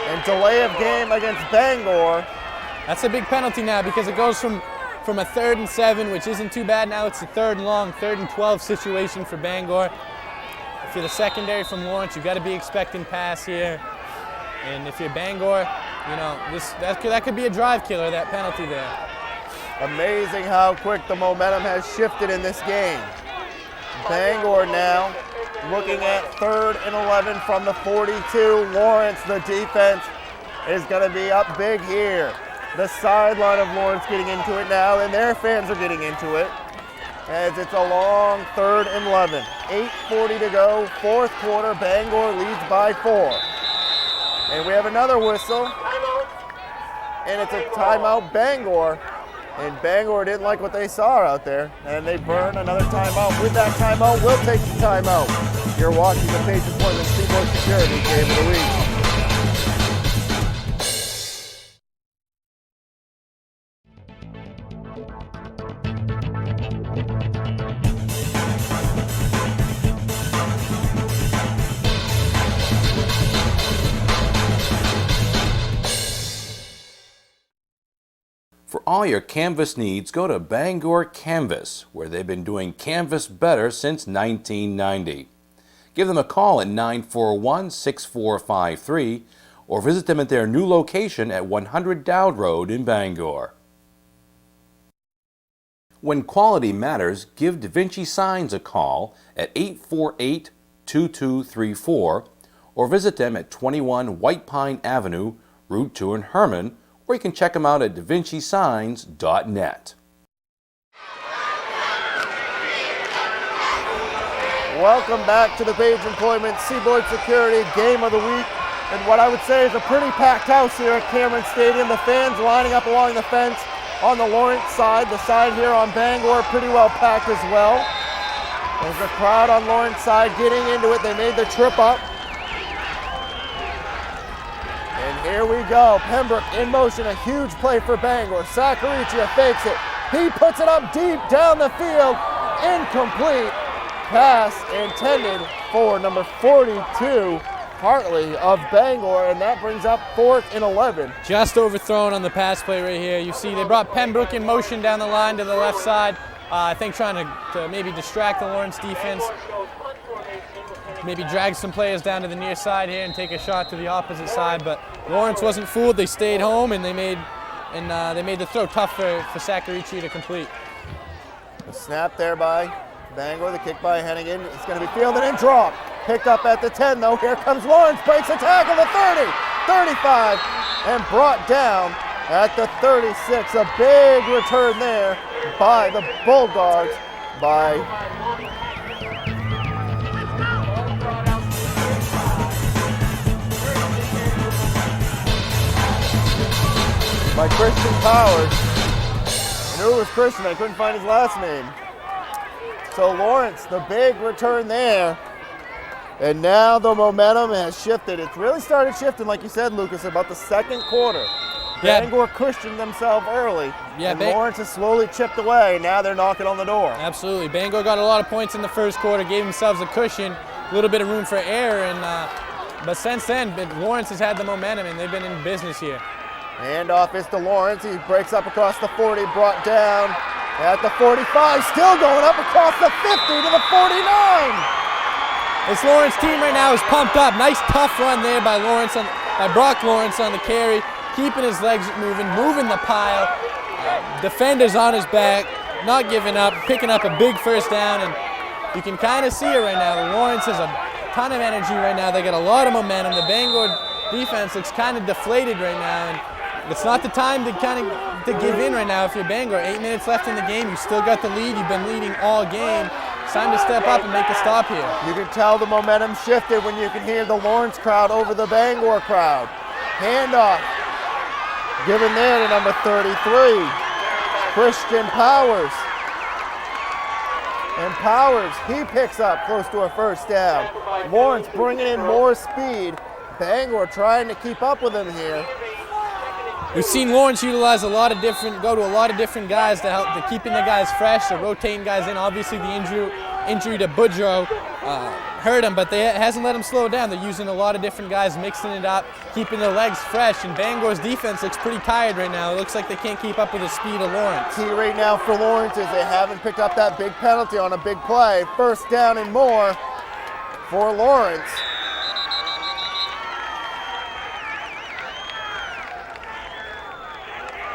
[SPEAKER 1] And delay of game against Bangor.
[SPEAKER 2] That's a big penalty now because it goes from a 3rd and 7, which isn't too bad. Now it's a 3rd and long, 3rd and 12 situation for Bangor. If you're the secondary from Lawrence, you've got to be expecting pass here. And if you're Bangor, you know, that could be a drive killer, that penalty there.
[SPEAKER 1] Amazing how quick the momentum has shifted in this game. Bangor now looking at 3rd and 11 from the 42. Lawrence, the defense, is going to be up big here. The sideline of Lawrence getting into it now, and their fans are getting into it. As it's a long 3rd and 11. 8:40 to go, 4th quarter. Bangor leads by 4. And we have another whistle. And it's a timeout, Bangor. And Bangor didn't like what they saw out there. And they burn another timeout. With that timeout, we'll take the timeout. You're watching the Page Appointment Seaboard Security Game of the Week.
[SPEAKER 4] For all your canvas needs, go to Bangor Canvas, where they've been doing canvas better since 1990. Give them a call at 941-6453 or visit them at their new location at 100 Dowd Road in Bangor. When quality matters, give Da Vinci Signs a call at 848-2234 or visit them at 21 White Pine Avenue, Route 2 in Herman, or you can check them out at davincisigns.net.
[SPEAKER 1] Welcome back to the Page Employment Seaboard Security Game of the Week. And what I would say is a pretty packed house here at Cameron Stadium. The fans lining up along the fence on the Lawrence side. The side here on Bangor pretty well packed as well. There's a crowd on Lawrence side getting into it. They made the trip up. And here we go. Pembroke in motion. A huge play for Bangor. Sacaricia fakes it. He puts it up deep down the field. Incomplete. Pass intended for number 42. Hartley of Bangor, and that brings up 4th and 11.
[SPEAKER 2] Just overthrown on the pass play right here. You see they brought Pembroke in motion down the line to the left side. I think trying to maybe distract the Lawrence defense. Maybe drag some players down to the near side here and take a shot to the opposite side. But Lawrence wasn't fooled. They stayed home and they made the throw tough for Sacarici to complete.
[SPEAKER 1] The snap there by Bangor, the kick by Hennigan. It's going to be fielded and dropped. Picked up at the 10 though. Here comes Lawrence, breaks the tackle, the 30, 35, and brought down at the 36. A big return there by the Bulldogs by Christian Powers. I knew it was Christian, I couldn't find his last name. So Lawrence, the big return there. And now the momentum has shifted. It's really started shifting, like you said, Lucas, about the second quarter.
[SPEAKER 2] Yeah.
[SPEAKER 1] Bangor cushioned themselves early,
[SPEAKER 2] yeah,
[SPEAKER 1] and Lawrence has slowly chipped away. Now they're knocking on the door.
[SPEAKER 2] Absolutely. Bangor got a lot of points in the first quarter, gave themselves a cushion, a little bit of room for error, and but since then, Lawrence has had the momentum, and they've been in business here.
[SPEAKER 1] Handoff is to Lawrence. He breaks up across the 40, brought down at the 45, still going up across the 50 to the 49.
[SPEAKER 2] This Lawrence team right now is pumped up. Nice tough run there by Brock Lawrence on the carry, keeping his legs moving the pile. Defenders on his back, not giving up, picking up a big first down, and you can kind of see it right now. Lawrence has a ton of energy right now. They got a lot of momentum. The Bangor defense looks kind of deflated right now, and it's not the time to give in right now if you're Bangor. 8 minutes left in the game. You still got the lead. You've been leading all game. It's time to step up and make a stop here.
[SPEAKER 1] You can tell the momentum shifted when you can hear the Lawrence crowd over the Bangor crowd. Handoff. Given there to number 33, Christian Powers. And Powers, he picks up close to a first down. Lawrence bringing in more speed. Bangor trying to keep up with him here.
[SPEAKER 2] We've seen Lawrence utilize go to a lot of different guys to help to keeping the guys fresh, to rotating guys in. Obviously the injury to Boudreaux hurt him, but it hasn't let him slow down. They're using a lot of different guys, mixing it up, keeping their legs fresh, and Bangor's defense looks pretty tired right now. It looks like they can't keep up with the speed of Lawrence.
[SPEAKER 1] Key right now for Lawrence is they haven't picked up that big penalty on a big play. First down and more for Lawrence.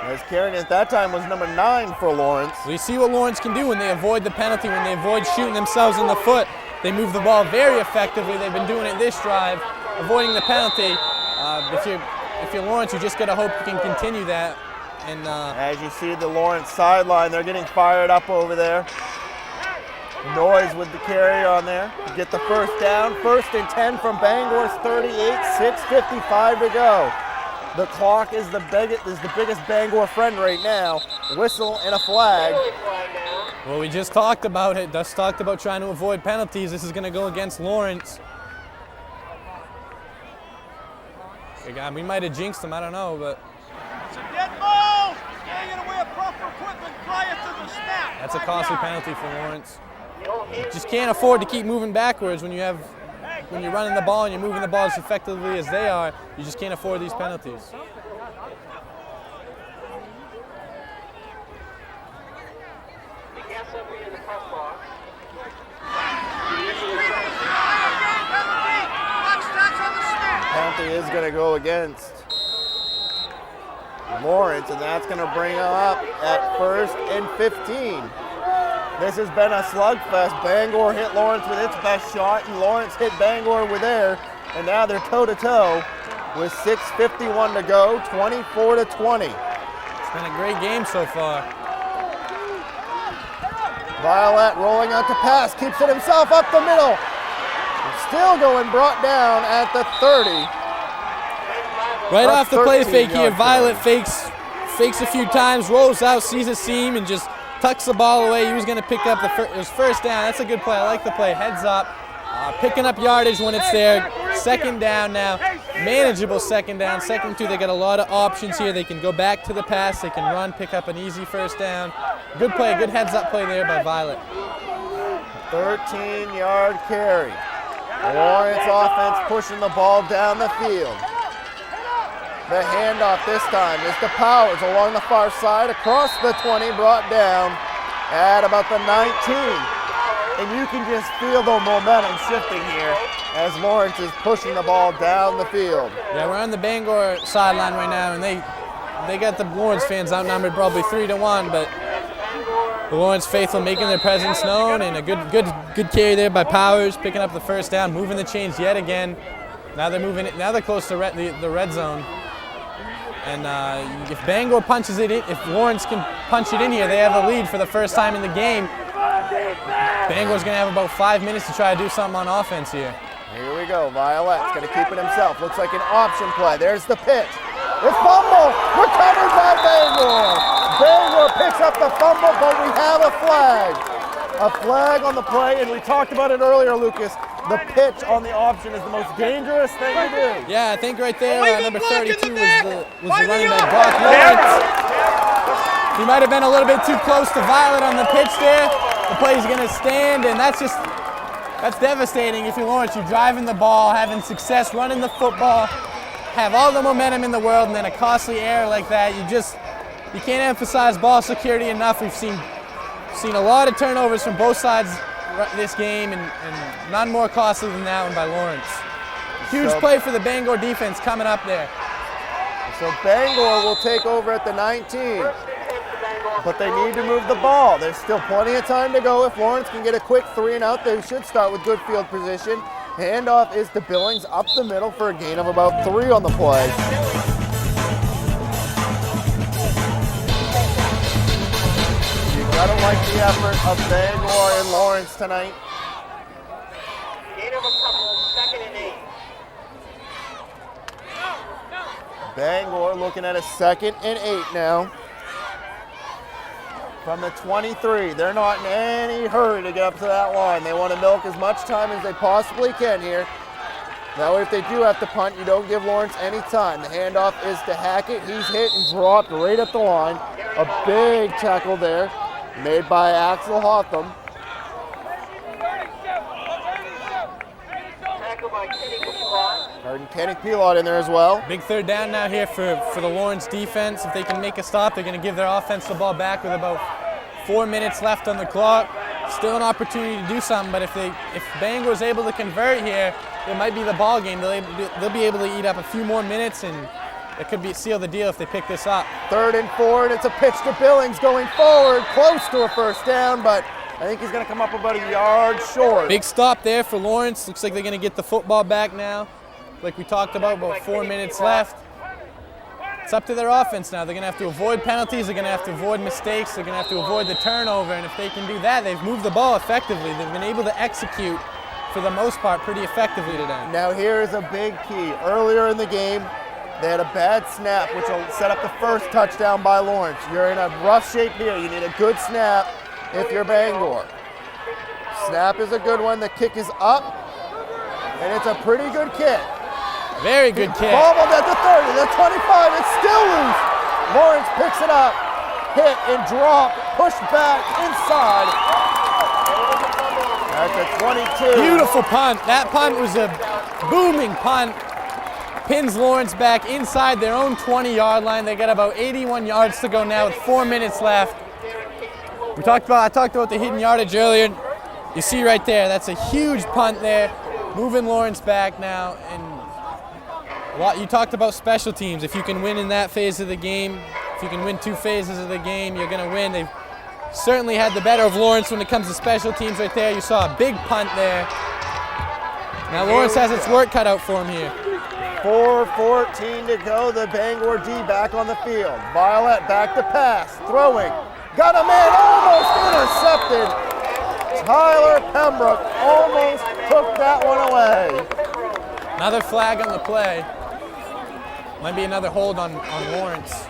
[SPEAKER 1] As carrying at that time was number 9 for Lawrence.
[SPEAKER 2] We see what Lawrence can do when they avoid the penalty, when they avoid shooting themselves in the foot. They move the ball very effectively. They've been doing it this drive, avoiding the penalty. If you're Lawrence, you just got to hope you can continue that. And
[SPEAKER 1] as you see the Lawrence sideline, they're getting fired up over there. Noise with the carry on there. Get the first down. 1st and 10 from Bangor's 38, 6:55 to go. The clock is the biggest Bangor friend right now. Whistle and a flag.
[SPEAKER 2] Well, we just talked about it. Just talked about trying to avoid penalties. This is going to go against Lawrence. We might have jinxed him. I don't know, but
[SPEAKER 12] it's a dead ball. Staying away of proper equipment prior to the snap.
[SPEAKER 2] That's a costly penalty for Lawrence. You just can't afford to keep moving backwards when you're running the ball and you're moving the ball as effectively as they are. You just can't afford these penalties.
[SPEAKER 1] penalty is going to go against Lawrence, and that's going to bring him up at 1st and 15. This has been a slugfest. Bangor hit Lawrence with its best shot, and Lawrence hit Bangor with theirs, and now they're toe-to-toe with 6:51 to go, 24-20.
[SPEAKER 2] It's been a great game so far.
[SPEAKER 1] Violet rolling out to pass, keeps it himself up the middle. Still going, brought down at the 30.
[SPEAKER 2] Right off the play fake here, Violet fakes a few times, rolls out, sees a seam, and just tucks the ball away. He was going to pick up his first down. That's a good play. I like the play. Heads up, picking up yardage when it's there. Second down now, manageable second down. Second two, they got a lot of options here. They can go back to the pass. They can run, pick up an easy first down. Good play, good heads up play there by Violet.
[SPEAKER 1] 13-yard carry. Lawrence offense pushing the ball down the field. The handoff this time is to Powers along the far side, across the 20, brought down at about the 19. And you can just feel the momentum shifting here as Lawrence is pushing the ball down the field.
[SPEAKER 2] Yeah, we're on the Bangor sideline right now, and they got the Lawrence fans outnumbered probably 3-1, but the Lawrence faithful making their presence known, and a good carry there by Powers, picking up the first down, moving the chains yet again. Now they're moving it. Now they're close to the red zone. And if Bangor punches it in, if Lawrence can punch it in here, they have a lead for the first time in the game. Bangor's going to have about 5 minutes to try to do something on offense here.
[SPEAKER 1] Here we go. Violet's going to keep it himself. Looks like an option play. There's the pitch. It's fumble. Recovered by Bangor. Bangor picks up the fumble, but we have a flag. A flag on the play, and we talked about it earlier, Lucas. The pitch on the option is the most dangerous thing to do.
[SPEAKER 2] Yeah, I think right there, number 32 was the running back, Brock Lawrence. He might have been a little bit too close to Violet on the pitch there. The play's going to stand, and that's devastating if you're Lawrence. You're driving the ball, having success, running the football, have all the momentum in the world, and then a costly error like that. You can't emphasize ball security enough. We've seen a lot of turnovers from both sides this game, and none more costly than that one by Lawrence. Huge play for the Bangor defense coming up there.
[SPEAKER 1] So Bangor will take over at the 19, but they need to move the ball. There's still plenty of time to go. If Lawrence can get a quick 3 and out, they should start with good field position. Handoff is to Billings up the middle for a gain of about 3 on the play. I don't like the effort of Bangor and Lawrence tonight.
[SPEAKER 3] Gain of a couple, 2nd and 8.
[SPEAKER 1] Bangor looking at a 2nd and 8 now. From the 23, they're not in any hurry to get up to that line. They want to milk as much time as they possibly can here. That way if they do have to punt, you don't give Lawrence any time. The handoff is to Hackett. He's hit and dropped right at the line. A big tackle there, made by Axel Hotham. Kenny Pilot in there as well.
[SPEAKER 2] Big third down now here for the Lawrence defense. If they can make a stop, they're going to give their offense the ball back with about 4 minutes left on the clock. Still an opportunity to do something, but if Bangor's able to convert here, it might be the ball game. They'll be able to eat up a few more minutes, and it could seal the deal if they pick this up.
[SPEAKER 1] 3rd and 4, and it's a pitch to Billings going forward, close to a first down, but I think he's going to come up about a yard short.
[SPEAKER 2] Big stop there for Lawrence. Looks like they're going to get the football back now. Like we talked about 4 minutes left. It's up to their offense now. They're going to have to avoid penalties. They're going to have to avoid mistakes. They're going to have to avoid the turnover, and if they can do that, they've moved the ball effectively. They've been able to execute, for the most part, pretty effectively today.
[SPEAKER 1] Now here is a big key. Earlier in the game, they had a bad snap, which will set up the first touchdown by Lawrence. You're in a rough shape here. You need a good snap if you're Bangor. Snap is a good one. The kick is up, and it's a pretty good kick.
[SPEAKER 2] Very good kick.
[SPEAKER 1] Bobbled at the 30, the 25, it's still loose. Lawrence picks it up, hit and drop, pushed back inside. At the 22.
[SPEAKER 2] Beautiful punt. That punt was a booming punt. Pins Lawrence back inside their own 20-yard line. They got about 81 yards to go now with 4 minutes left. I talked about the hidden yardage earlier. You see right there, that's a huge punt there. Moving Lawrence back now, and You talked about special teams. If you can win in that phase of the game, if you can win 2 phases of the game, you're going to win. They've certainly had the better of Lawrence when it comes to special teams right there. You saw a big punt there. Now Lawrence has its work cut out for him here.
[SPEAKER 1] 4:14 to go. The Bangor D back on the field. Violet back to pass. Throwing. Got a man. Almost intercepted. Tyler Pembroke almost took that one away.
[SPEAKER 2] Another flag on the play. Might be another hold on Lawrence.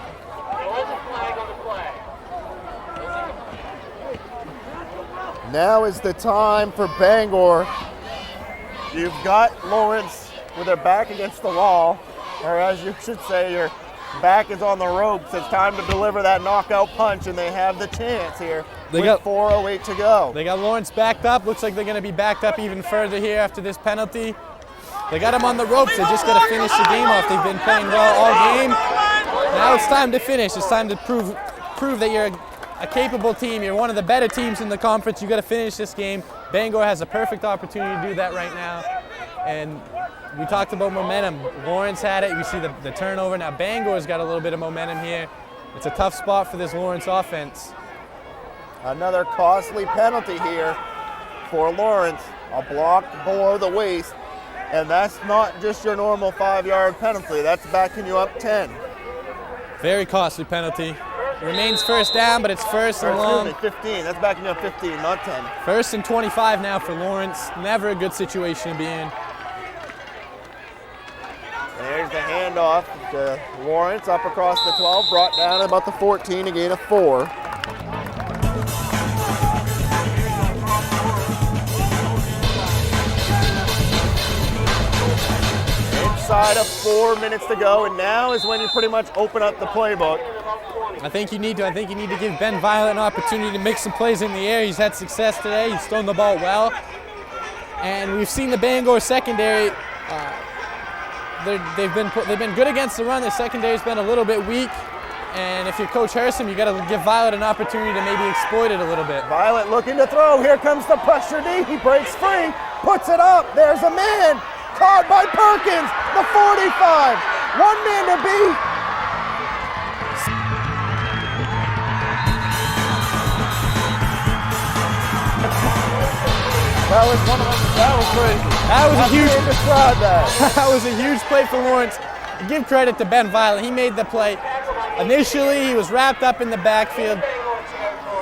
[SPEAKER 1] Now is the time for Bangor. You've got Lawrence with their back against the wall, or as you should say, your back is on the ropes. It's time to deliver that knockout punch, and they have the chance here with 4:08 to go.
[SPEAKER 2] They got Lawrence backed up. Looks like they're going to be backed up even further here after this penalty. They got him on the ropes. They just got to finish the game off. They've been playing well all game. Now it's time to finish. It's time to prove that you're a capable team. You're one of the better teams in the conference. You got to finish this game. Bangor has a perfect opportunity to do that right now. And we talked about momentum. Lawrence had it. We see the turnover. Now Bangor's got a little bit of momentum here. It's a tough spot for this Lawrence offense.
[SPEAKER 1] Another costly penalty here for Lawrence. A block below the waist. And that's not just your normal 5-yard penalty. That's backing you up 10.
[SPEAKER 2] Very costly penalty. It remains first down, but it's first and long.
[SPEAKER 1] 15. That's backing you up 15, not 10.
[SPEAKER 2] First and 25 now for Lawrence. Never a good situation to be in.
[SPEAKER 1] There's the handoff to Lawrence up across the 12, brought down at about the 14, a gain of 4. Inside of 4 minutes to go, and now is when you pretty much open up the playbook.
[SPEAKER 2] I think you need to give Ben Violet an opportunity to make some plays in the air. He's had success today. He's thrown the ball well. And we've seen the Bangor secondary, they've been good against the run. Their secondary's been a little bit weak. And if you're Coach Hersom, you got to give Violet an opportunity to maybe exploit it a little bit.
[SPEAKER 1] Violet looking to throw. Here comes the pressure D. He breaks free, puts it up. There's a man. Caught by Perkins, the 45. One man to beat. That was crazy.
[SPEAKER 2] That was a huge.
[SPEAKER 1] Describe that.
[SPEAKER 2] That was a huge play for Lawrence. Give credit to Ben Violet. He made the play. Initially, he was wrapped up in the backfield.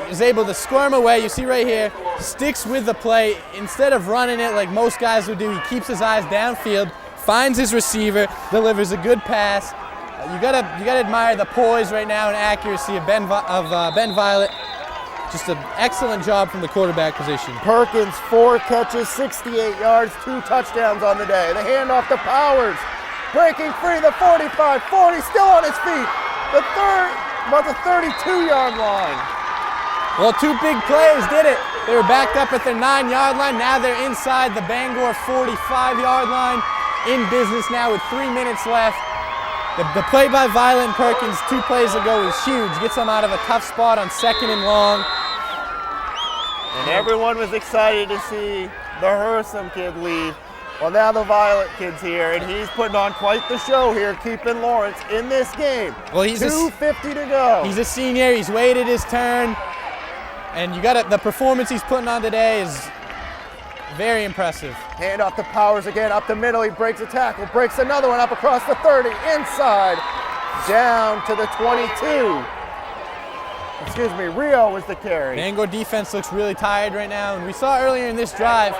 [SPEAKER 2] He was able to squirm away. You see right here, sticks with the play. Instead of running it like most guys would do, he keeps his eyes downfield, finds his receiver, delivers a good pass. You gotta admire the poise right now and accuracy of Ben Violet. Just an excellent job from the quarterback position.
[SPEAKER 1] Perkins, 4 catches, 68 yards, 2 touchdowns on the day. The handoff to Powers, breaking free, the 45, 40, still on his feet. About the 32-yard line.
[SPEAKER 2] Well, 2 big plays did it. They were backed up at their 9-yard line. Now they're inside the Bangor 45-yard line. In business now with 3 minutes left. The play by Violet and Perkins 2 plays ago was huge. Gets them out of a tough spot on 2nd and long.
[SPEAKER 1] And everyone was excited to see the Hersom kid leave. Well, now the Violet kid's here, and he's putting on quite the show here, keeping Lawrence in this game.
[SPEAKER 2] Well, he's
[SPEAKER 1] 2:50 to go.
[SPEAKER 2] He's a senior. He's waited his turn. And the performance he's putting on today is very impressive.
[SPEAKER 1] Hand off to Powers again, up the middle. He breaks a tackle, breaks another one up across the 30, inside, down to the 22. Excuse me, Rio was the carry.
[SPEAKER 2] Bangor defense looks really tired right now. And we saw earlier in this drive,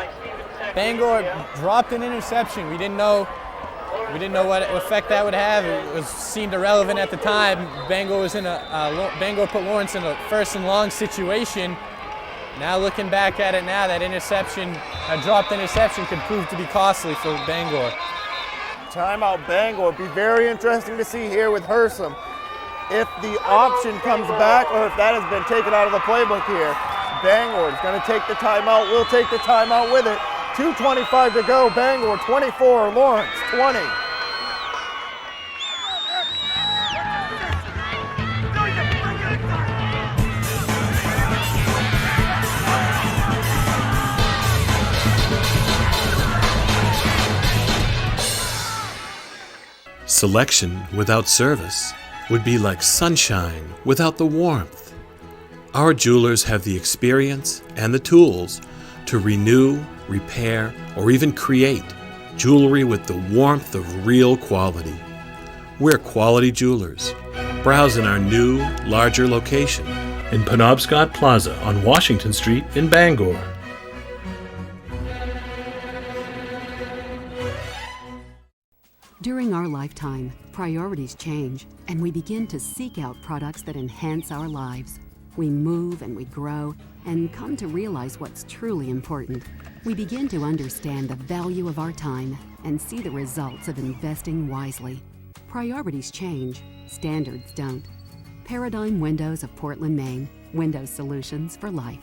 [SPEAKER 2] Bangor dropped an interception. We didn't know what effect that would have. It seemed irrelevant at the time. Bangor put Lawrence in a 1st and long situation. Now looking back at it now, that dropped interception could prove to be costly for Bangor.
[SPEAKER 1] Timeout Bangor. Be very interesting to see here with Hersom if the option comes back or if that has been taken out of the playbook here. Bangor is going to take the timeout. We'll take the timeout with it. 2:25 to go. Bangor 24, Lawrence 20.
[SPEAKER 8] Selection without service would be like sunshine without the warmth. Our jewelers have the experience and the tools to renew, repair, or even create jewelry with the warmth of real quality. We're Quality Jewelers. Browse in our new, larger location in Penobscot Plaza on Washington Street in Bangor.
[SPEAKER 7] During our lifetime, priorities change, and we begin to seek out products that enhance our lives. We move and we grow and come to realize what's truly important. We begin to understand the value of our time and see the results of investing wisely. Priorities change, standards don't. Paradigm Windows of Portland, Maine. Window solutions for life.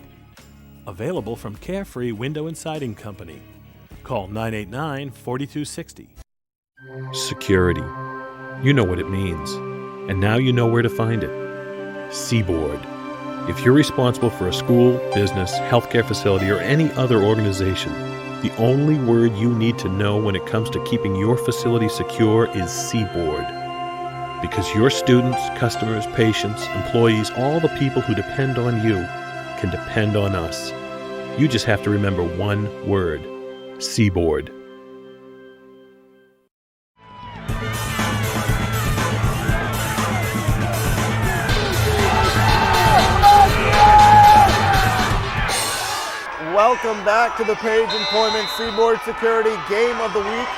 [SPEAKER 8] Available from Carefree Window and Siding Company. Call 989-4260. Security. You know what it means. And now you know where to find it. Seaboard. If you're responsible for a school, business, healthcare facility, or any other organization, the only word you need to know when it comes to keeping your facility secure is Seaboard. Because your students, customers, patients, employees, all the people who depend on you can depend on us. You just have to remember one word: Seaboard.
[SPEAKER 1] Welcome back to the Page Employment Seaboard Security Game of the Week.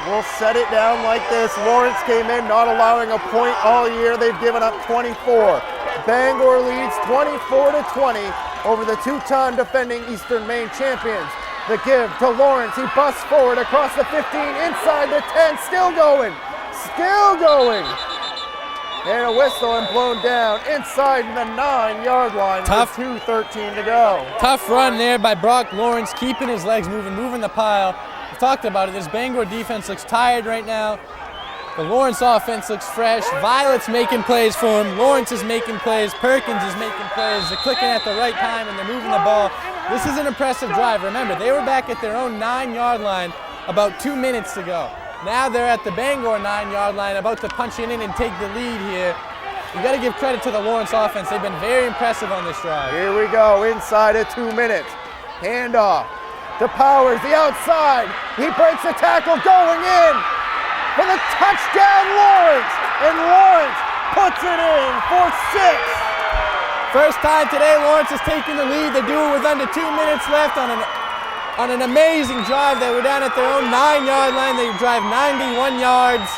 [SPEAKER 1] We'll set it down like this. Lawrence came in not allowing a point all year. They've given up 24. Bangor leads 24-20 over the two-time defending Eastern Maine champions. The give to Lawrence. He busts forward across the 15, inside the 10, still going. And a whistle and blown down inside the 9-yard line.
[SPEAKER 2] Tough.
[SPEAKER 1] With 2:13 to go.
[SPEAKER 2] Tough run there by Brock Lawrence, keeping his legs moving the pile. We've talked about it. This Bangor defense looks tired right now. The Lawrence offense looks fresh. Violet's making plays for him. Lawrence is making plays. Perkins is making plays. They're clicking at the right time and they're moving the ball. This is an impressive drive. Remember, they were back at their own 9-yard line about 2 minutes to go. Now they're at the Bangor 9-yard line, about to punch it in and take the lead here. You got to give credit to the Lawrence offense. They've been very impressive on this drive.
[SPEAKER 1] Here we go, inside of 2 minutes. Handoff to Powers, the outside. He breaks the tackle, going in for the touchdown, Lawrence. And Lawrence puts it in for 6.
[SPEAKER 2] First time today, Lawrence is taking the lead. They do it with under 2 minutes left on an amazing drive. They were down at their own 9-yard line. They drive 91 yards,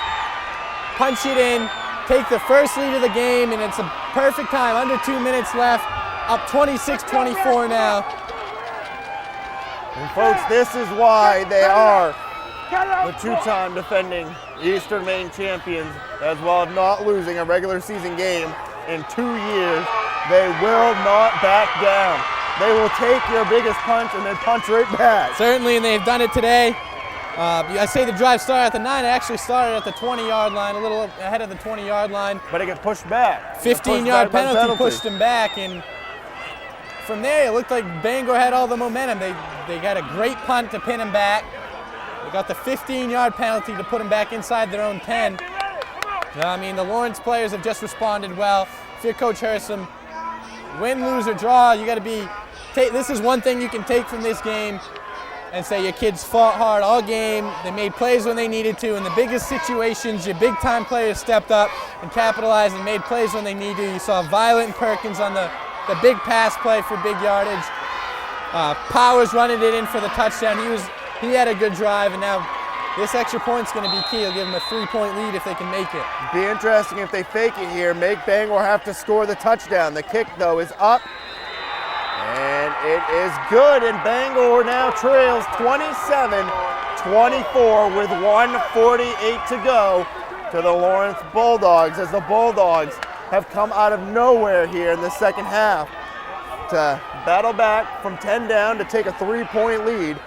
[SPEAKER 2] punch it in, take the first lead of the game, and it's a perfect time. Under 2 minutes left, up 26-24 now.
[SPEAKER 1] And folks, this is why they are the two-time defending Eastern Maine champions, as well as not losing a regular season game in 2 years. They will not back down. They will take your biggest punch and then punch right back.
[SPEAKER 2] Certainly, and they've done it today. I say the drive started at the 9. It actually started at the 20-yard line, a little ahead of the 20-yard line.
[SPEAKER 1] But it got pushed back.
[SPEAKER 2] 15-yard penalty pushed them back, and from there it looked like Bangor had all the momentum. They got a great punt to pin them back. They got the 15-yard penalty to put them back inside their own 10. I mean, the Lawrence players have just responded well. If you're Coach Hersom, win, lose, or draw, you got to be. This is one thing you can take from this game and say your kids fought hard all game. They made plays when they needed to. In the biggest situations, your big-time players stepped up and capitalized and made plays when they needed to. You saw Violet and Perkins on the big pass play for big yardage. Powers running it in for the touchdown. He had a good drive, and now this extra point's going to be key. It'll give them a 3-point lead if they can make it.
[SPEAKER 1] Be interesting if they fake it here. Make Bangor have to score the touchdown. The kick, though, is up. And it is good, and Bangor now trails 27-24 with 1:48 to go to the Lawrence Bulldogs, as the Bulldogs have come out of nowhere here in the second half to battle back from 10 down to take a 3-point lead.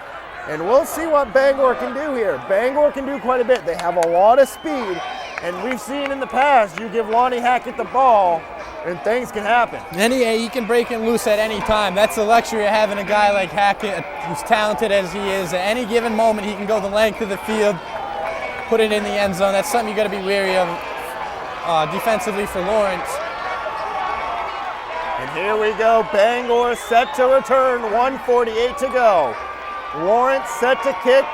[SPEAKER 1] And we'll see what Bangor can do here. Bangor can do quite a bit. They have a lot of speed, and we've seen in the past, you give Lonnie Hackett the ball, and things can happen.
[SPEAKER 2] He can break it loose at any time. That's the luxury of having a guy like Hackett, who's talented as he is. At any given moment, he can go the length of the field. put it in the end zone. That's something you got to be wary of defensively for Lawrence.
[SPEAKER 1] And here we go, Bangor set to return, 1:48 to go. Lawrence set to kick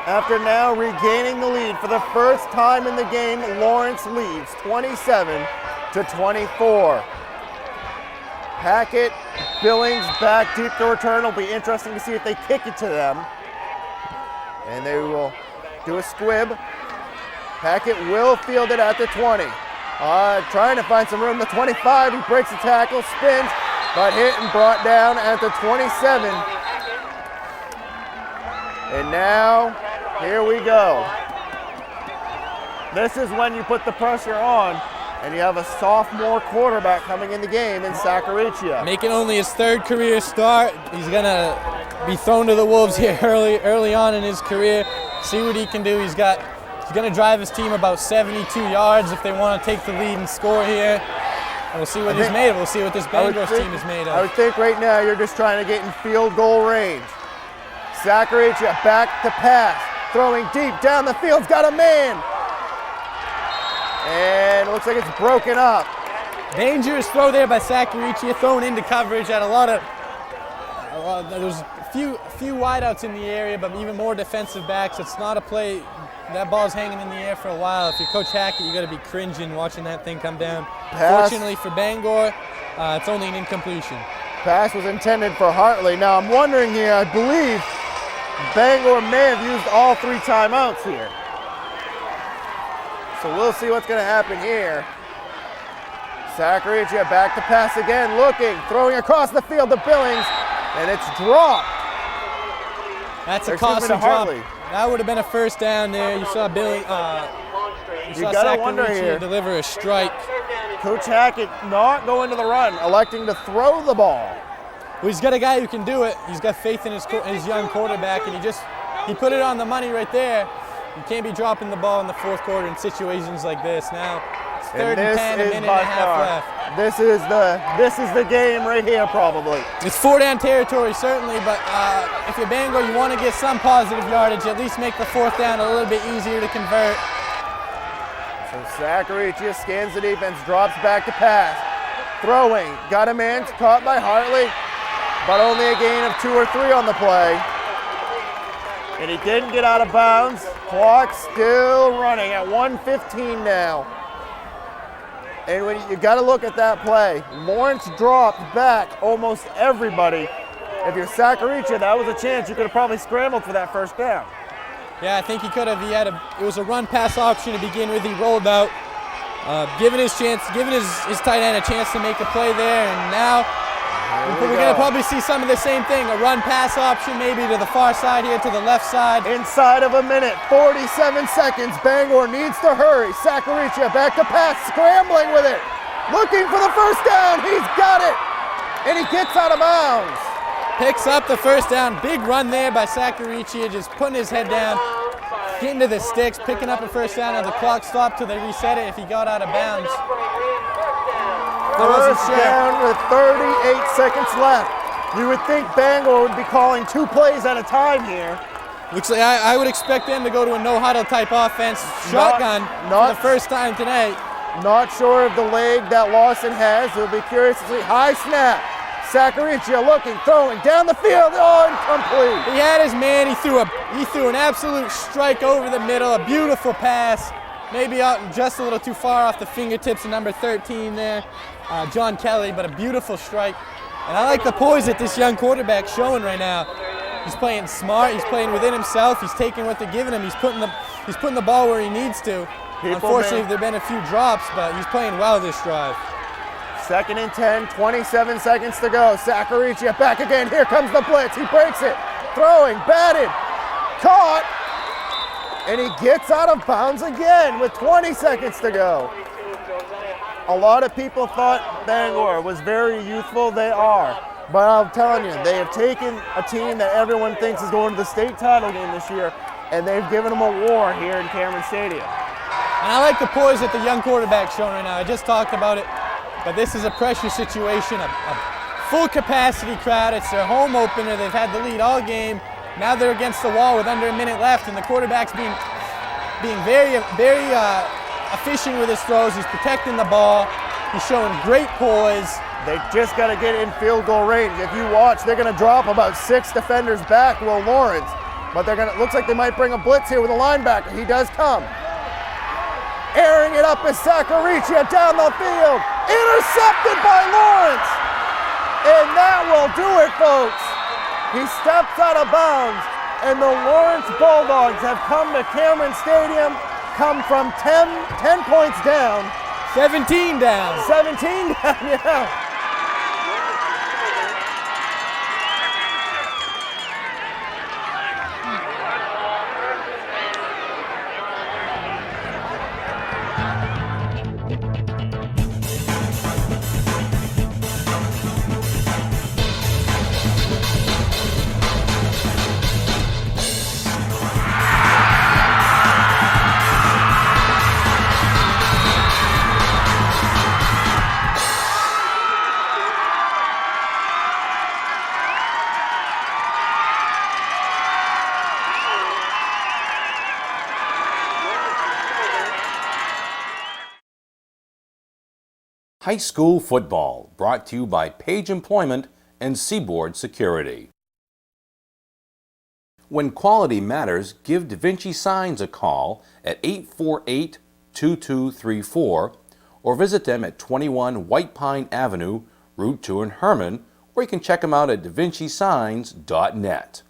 [SPEAKER 1] after now regaining the lead. For the first time in the game, Lawrence leads 27-24. Hackett, Billings back deep to return. It'll be interesting to see if they kick it to them. And they will do a squib. Hackett will field it at the 20. Trying to find some room. The 25, he breaks the tackle, spins, but hit and brought down at the 27. And now, here we go. This is when you put the pressure on, and you have a sophomore quarterback coming in the game in Sacaricia.
[SPEAKER 2] Making only his third career start. He's gonna be thrown to the wolves here early on in his career. See what he can do. He's gonna drive his team about 72 yards if they want to take the lead and score here. And we'll see what he's made of. We'll see what this Bangor team is made of.
[SPEAKER 1] I would think right now you're just trying to get in field goal range. Sacaricia back to pass, throwing deep down the field, got a man. And it looks like it's broken up.
[SPEAKER 2] Dangerous throw there by Sacaricia, thrown into coverage at there's a few wideouts in the area, but even more defensive backs. It's not a play. That ball's hanging in the air for a while. If you're Coach Hackett, you got to be cringing watching that thing come down.
[SPEAKER 1] Pass.
[SPEAKER 2] Fortunately for Bangor, it's only an incompletion.
[SPEAKER 1] Pass was intended for Hartley. Now I'm wondering here, I believe Bangor may have used all 3 timeouts here. So we'll see what's going to happen here. Sacaricia back to pass again, looking, throwing across the field to Billings, and it's dropped.
[SPEAKER 2] That's a costly drop. That would have been a first down there. You saw Billy. You
[SPEAKER 1] gotta wonder here.
[SPEAKER 2] Deliver a strike.
[SPEAKER 1] Coach Hackett not going to the run, electing to throw the ball.
[SPEAKER 2] Well, he's got a guy who can do it. He's got faith in his young quarterback, and he put it on the money right there. You can't be dropping the ball in the fourth quarter in situations like this. Now it's 3rd and 10, a minute and a half left.
[SPEAKER 1] This is the game right here, probably.
[SPEAKER 2] It's 4-down territory, certainly, but if you're Bangor, you want to get some positive yardage, at least make the 4th down a little bit easier to convert.
[SPEAKER 1] So Sacaricia scans the defense, drops back to pass. Throwing, got a man, caught by Hartley, but only a gain of 2 or 3 on the play. And he didn't get out of bounds. Clock still running at 1:15 now. And when you got to look at that play, Lawrence dropped back almost everybody. If you're Sacaricia, that was a chance. You could have probably scrambled for that first down.
[SPEAKER 2] Yeah, I think he could have. It was a run-pass option to begin with. He rolled out, giving his tight end a chance to make a play there. And now we're going to probably see some of the same thing. A run-pass option maybe to the far side here, to the left side.
[SPEAKER 1] Inside of a minute, 47 seconds. Bangor needs to hurry. Sacaricia back to pass, scrambling with it. Looking for the first down. He's got it. And he gets out of bounds.
[SPEAKER 2] Picks up the first down. Big run there by Sacaricia, just putting his head down, getting to the sticks, picking up a first down. Now the clock stopped till they reset it if he got out of bounds.
[SPEAKER 1] First down with 38 seconds left. You would think Bangor would be calling 2 plays at a time here.
[SPEAKER 2] Looks like I would expect them to go to a no-huddle type offense. Shotgun for the first time tonight.
[SPEAKER 1] Not sure of the leg that Lawson has. We'll be curious to see. High snap. Sacaricia looking, throwing down the field. Oh, incomplete.
[SPEAKER 2] He had his man. He threw an absolute strike over the middle. A beautiful pass. Maybe out just a little too far off the fingertips of number 13 there, John Kelly, but a beautiful strike. And I like the poise that this young quarterback's showing right now. He's playing smart. He's playing within himself. He's taking what they're giving him. He's putting the ball where he needs to. Unfortunately, there have been a few drops, but he's playing well this drive.
[SPEAKER 1] 2nd and 10, 27 seconds to go. Sacaricia back again. Here comes the blitz. He breaks it. Throwing, batted, caught, and he gets out of bounds again with 20 seconds to go. A lot of people thought Bangor was very youthful. They are. But I'm telling you, they have taken a team that everyone thinks is going to the state title game this year, and they've given them a war here in Cameron Stadium.
[SPEAKER 2] And I like the poise that the young quarterback's showing right now. I just talked about it. But this is a pressure situation, a full capacity crowd. It's their home opener. They've had the lead all game. Now they're against the wall with under a minute left, and the quarterback's being being very efficient with his throws. He's protecting the ball. He's showing great poise.
[SPEAKER 1] They just got to get in field goal range. If you watch, they're going to drop about 6 defenders back, Will Lawrence. But they're going to, looks like they might bring a blitz here with a linebacker. He does come. Airing it up is Sacaricia down the field. Intercepted by Lawrence. And that will do it, folks. He steps out of bounds, and the Lawrence Bulldogs have come to Cameron Stadium, come from 10 points down.
[SPEAKER 2] 17 down.
[SPEAKER 1] 17 down, yeah.
[SPEAKER 4] High school football, brought to you by Page Employment and Seaboard Security. When quality matters, give Da Vinci Signs a call at 848-2234 or visit them at 21 White Pine Avenue, Route 2 in Herman, or you can check them out at davincisigns.net.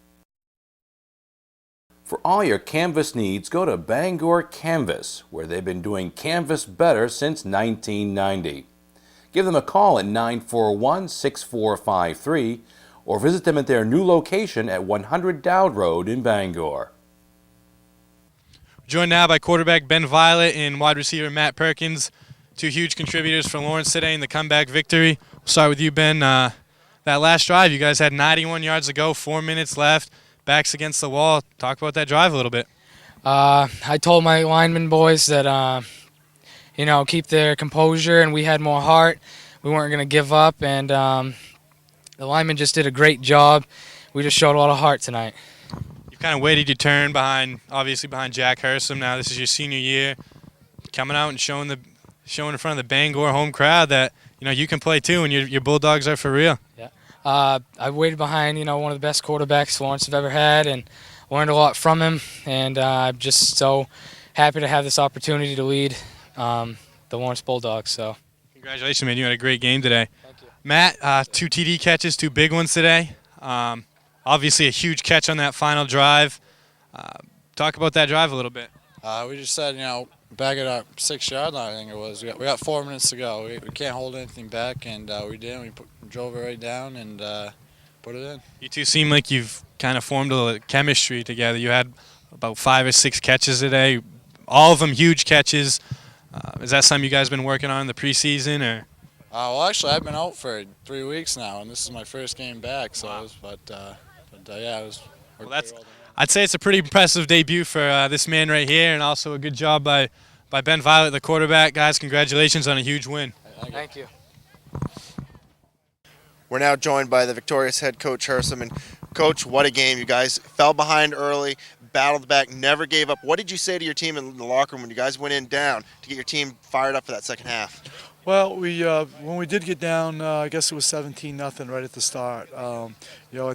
[SPEAKER 4] For all your canvas needs, go to Bangor Canvas, where they've been doing canvas better since 1990. Give them a call at 941-6453 or visit them at their new location at 100 Dowd Road in Bangor.
[SPEAKER 13] Joined now by quarterback Ben Violet and wide receiver Matt Perkins, two huge contributors for Lawrence today in the comeback victory. We'll start with you, Ben. That last drive, you guys had 91 yards to go, 4 minutes left, backs against the wall. Talk about that drive a little bit.
[SPEAKER 14] I told my lineman boys that keep their composure, and we had more heart. We weren't going to give up, and the linemen just did a great job. We just showed a lot of heart tonight.
[SPEAKER 13] You kind of waited your turn behind Jack Hersom. Now this is your senior year, coming out and showing in front of the Bangor home crowd that you can play too, and your Bulldogs are for real.
[SPEAKER 14] Yeah, I waited behind one of the best quarterbacks Lawrence have ever had, and learned a lot from him. And I'm just so happy to have this opportunity to lead the Lawrence Bulldogs. So,
[SPEAKER 13] congratulations, man! You had a great game today.
[SPEAKER 14] Thank you.
[SPEAKER 13] Matt, 2 TD catches, 2 big ones today. Obviously, a huge catch on that final drive. Talk about that drive a little bit.
[SPEAKER 15] We just said, back at our 6-yard line, I think it was. We got 4 minutes to go. We can't hold anything back, and we did. We drove it right down and put it in.
[SPEAKER 13] You two seem like you've kind of formed a chemistry together. You had about 5 or 6 catches today, all of them huge catches. Is that something you guys been working on in the preseason, or?
[SPEAKER 15] Well, actually, I've been out for 3 weeks now, and this is my first game back. So,
[SPEAKER 13] wow.
[SPEAKER 15] Yeah, it was.
[SPEAKER 13] Well, I'd say it's a pretty impressive debut for this man right here, and also a good job by Ben Violet, the quarterback. Guys, congratulations on a huge win.
[SPEAKER 14] Thank you.
[SPEAKER 1] We're now joined by the victorious head coach Hersom. And Coach, what a game. You guys fell behind early, battled back, never gave up. What did you say to your team in the locker room when you guys went in down to get your team fired up for that second half?
[SPEAKER 16] Well, when we did get down, I guess it was 17-0 right at the start. I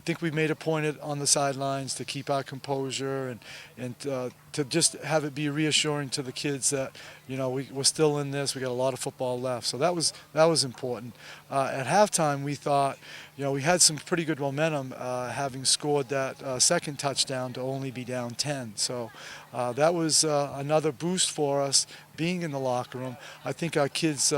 [SPEAKER 16] think we made a point on the sidelines to keep our composure and to just have it be reassuring to the kids that we're still in this. We got a lot of football left, so that was important. At halftime, we thought we had some pretty good momentum, having scored that second touchdown to only be down 10. So that was another boost for us being in the locker room. I think our kids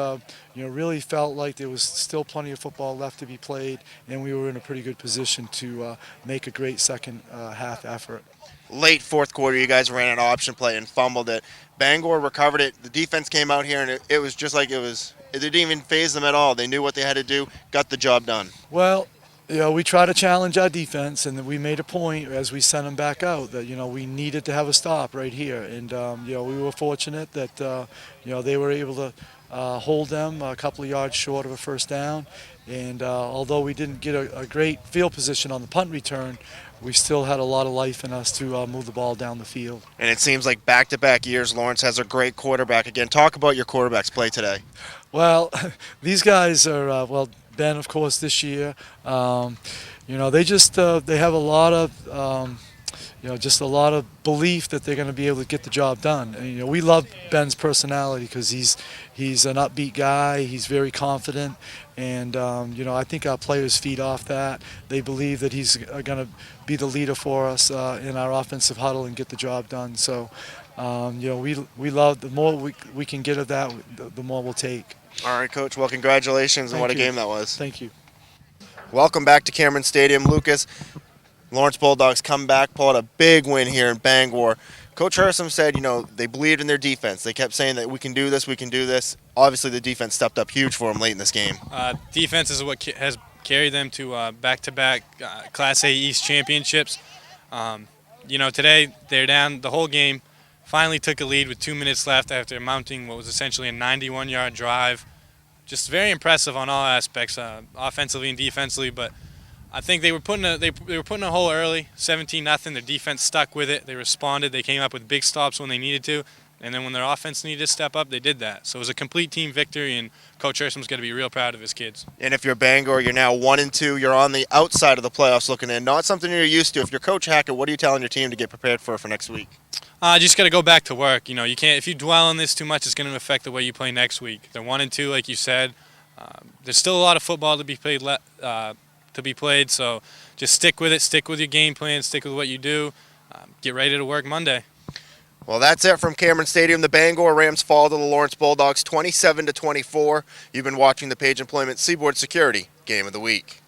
[SPEAKER 16] really felt like there was still plenty of football left to be played, and we were in a pretty good position to make a great second half effort.
[SPEAKER 1] Late fourth quarter, you guys ran an option play and fumbled it. Bangor recovered it. The defense came out here, and it was just like it didn't even faze them at all. They knew what they had to do, got the job done.
[SPEAKER 16] Well, We try to challenge our defense, and we made a point as we sent them back out that we needed to have a stop right here, and we were fortunate that they were able to hold them a couple of yards short of a first down, and although we didn't get a great field position on the punt return, we still had a lot of life in us to move the ball down the field.
[SPEAKER 1] And it seems like back-to-back years, Lawrence has a great quarterback again. Talk about your quarterback's play today.
[SPEAKER 16] Well, these guys are Ben, of course, this year. They just they have a lot of just a lot of belief that they're going to be able to get the job done. And, we love Ben's personality because he's an upbeat guy. He's very confident, and I think our players feed off that. They believe that he's going to be the leader for us in our offensive huddle and get the job done. So, we love the more we can get of that, the more we'll take.
[SPEAKER 1] All right, Coach. Well, congratulations, and what a
[SPEAKER 16] you.
[SPEAKER 1] game that was.
[SPEAKER 16] Thank you.
[SPEAKER 1] Welcome back to Cameron Stadium, Lucas. Lawrence Bulldogs come back, pull out a big win here in Bangor. Coach Hersom said, they believed in their defense. They kept saying that we can do this, we can do this. Obviously, the defense stepped up huge for them late in this game.
[SPEAKER 13] Defense is what has carried them to back-to-back Class A East championships. Today they're down the whole game. Finally took a lead with 2 minutes left after mounting what was essentially a 91-yard drive. Just very impressive on all aspects, offensively and defensively. But I think they were putting a hole early, 17-0. Their defense stuck with it. They responded. They came up with big stops when they needed to. And then when their offense needed to step up, they did that. So it was a complete team victory, and Coach Hersom's going to be real proud of his kids.
[SPEAKER 1] And if you're Bangor, you're now 1-2. You're on the outside of the playoffs looking in. Not something you're used to. If you're Coach Hackett, what are you telling your team to get prepared for next week?
[SPEAKER 13] Just got to go back to work. You can't. If you dwell on this too much, it's going to affect the way you play next week. They're 1-2, like you said. There's still a lot of football to be played. So just stick with it. Stick with your game plan. Stick with what you do. Get ready to work Monday.
[SPEAKER 1] Well, that's it from Cameron Stadium. The Bangor Rams fall to the Lawrence Bulldogs 27-24. You've been watching the Page Employment Seaboard Security Game of the Week.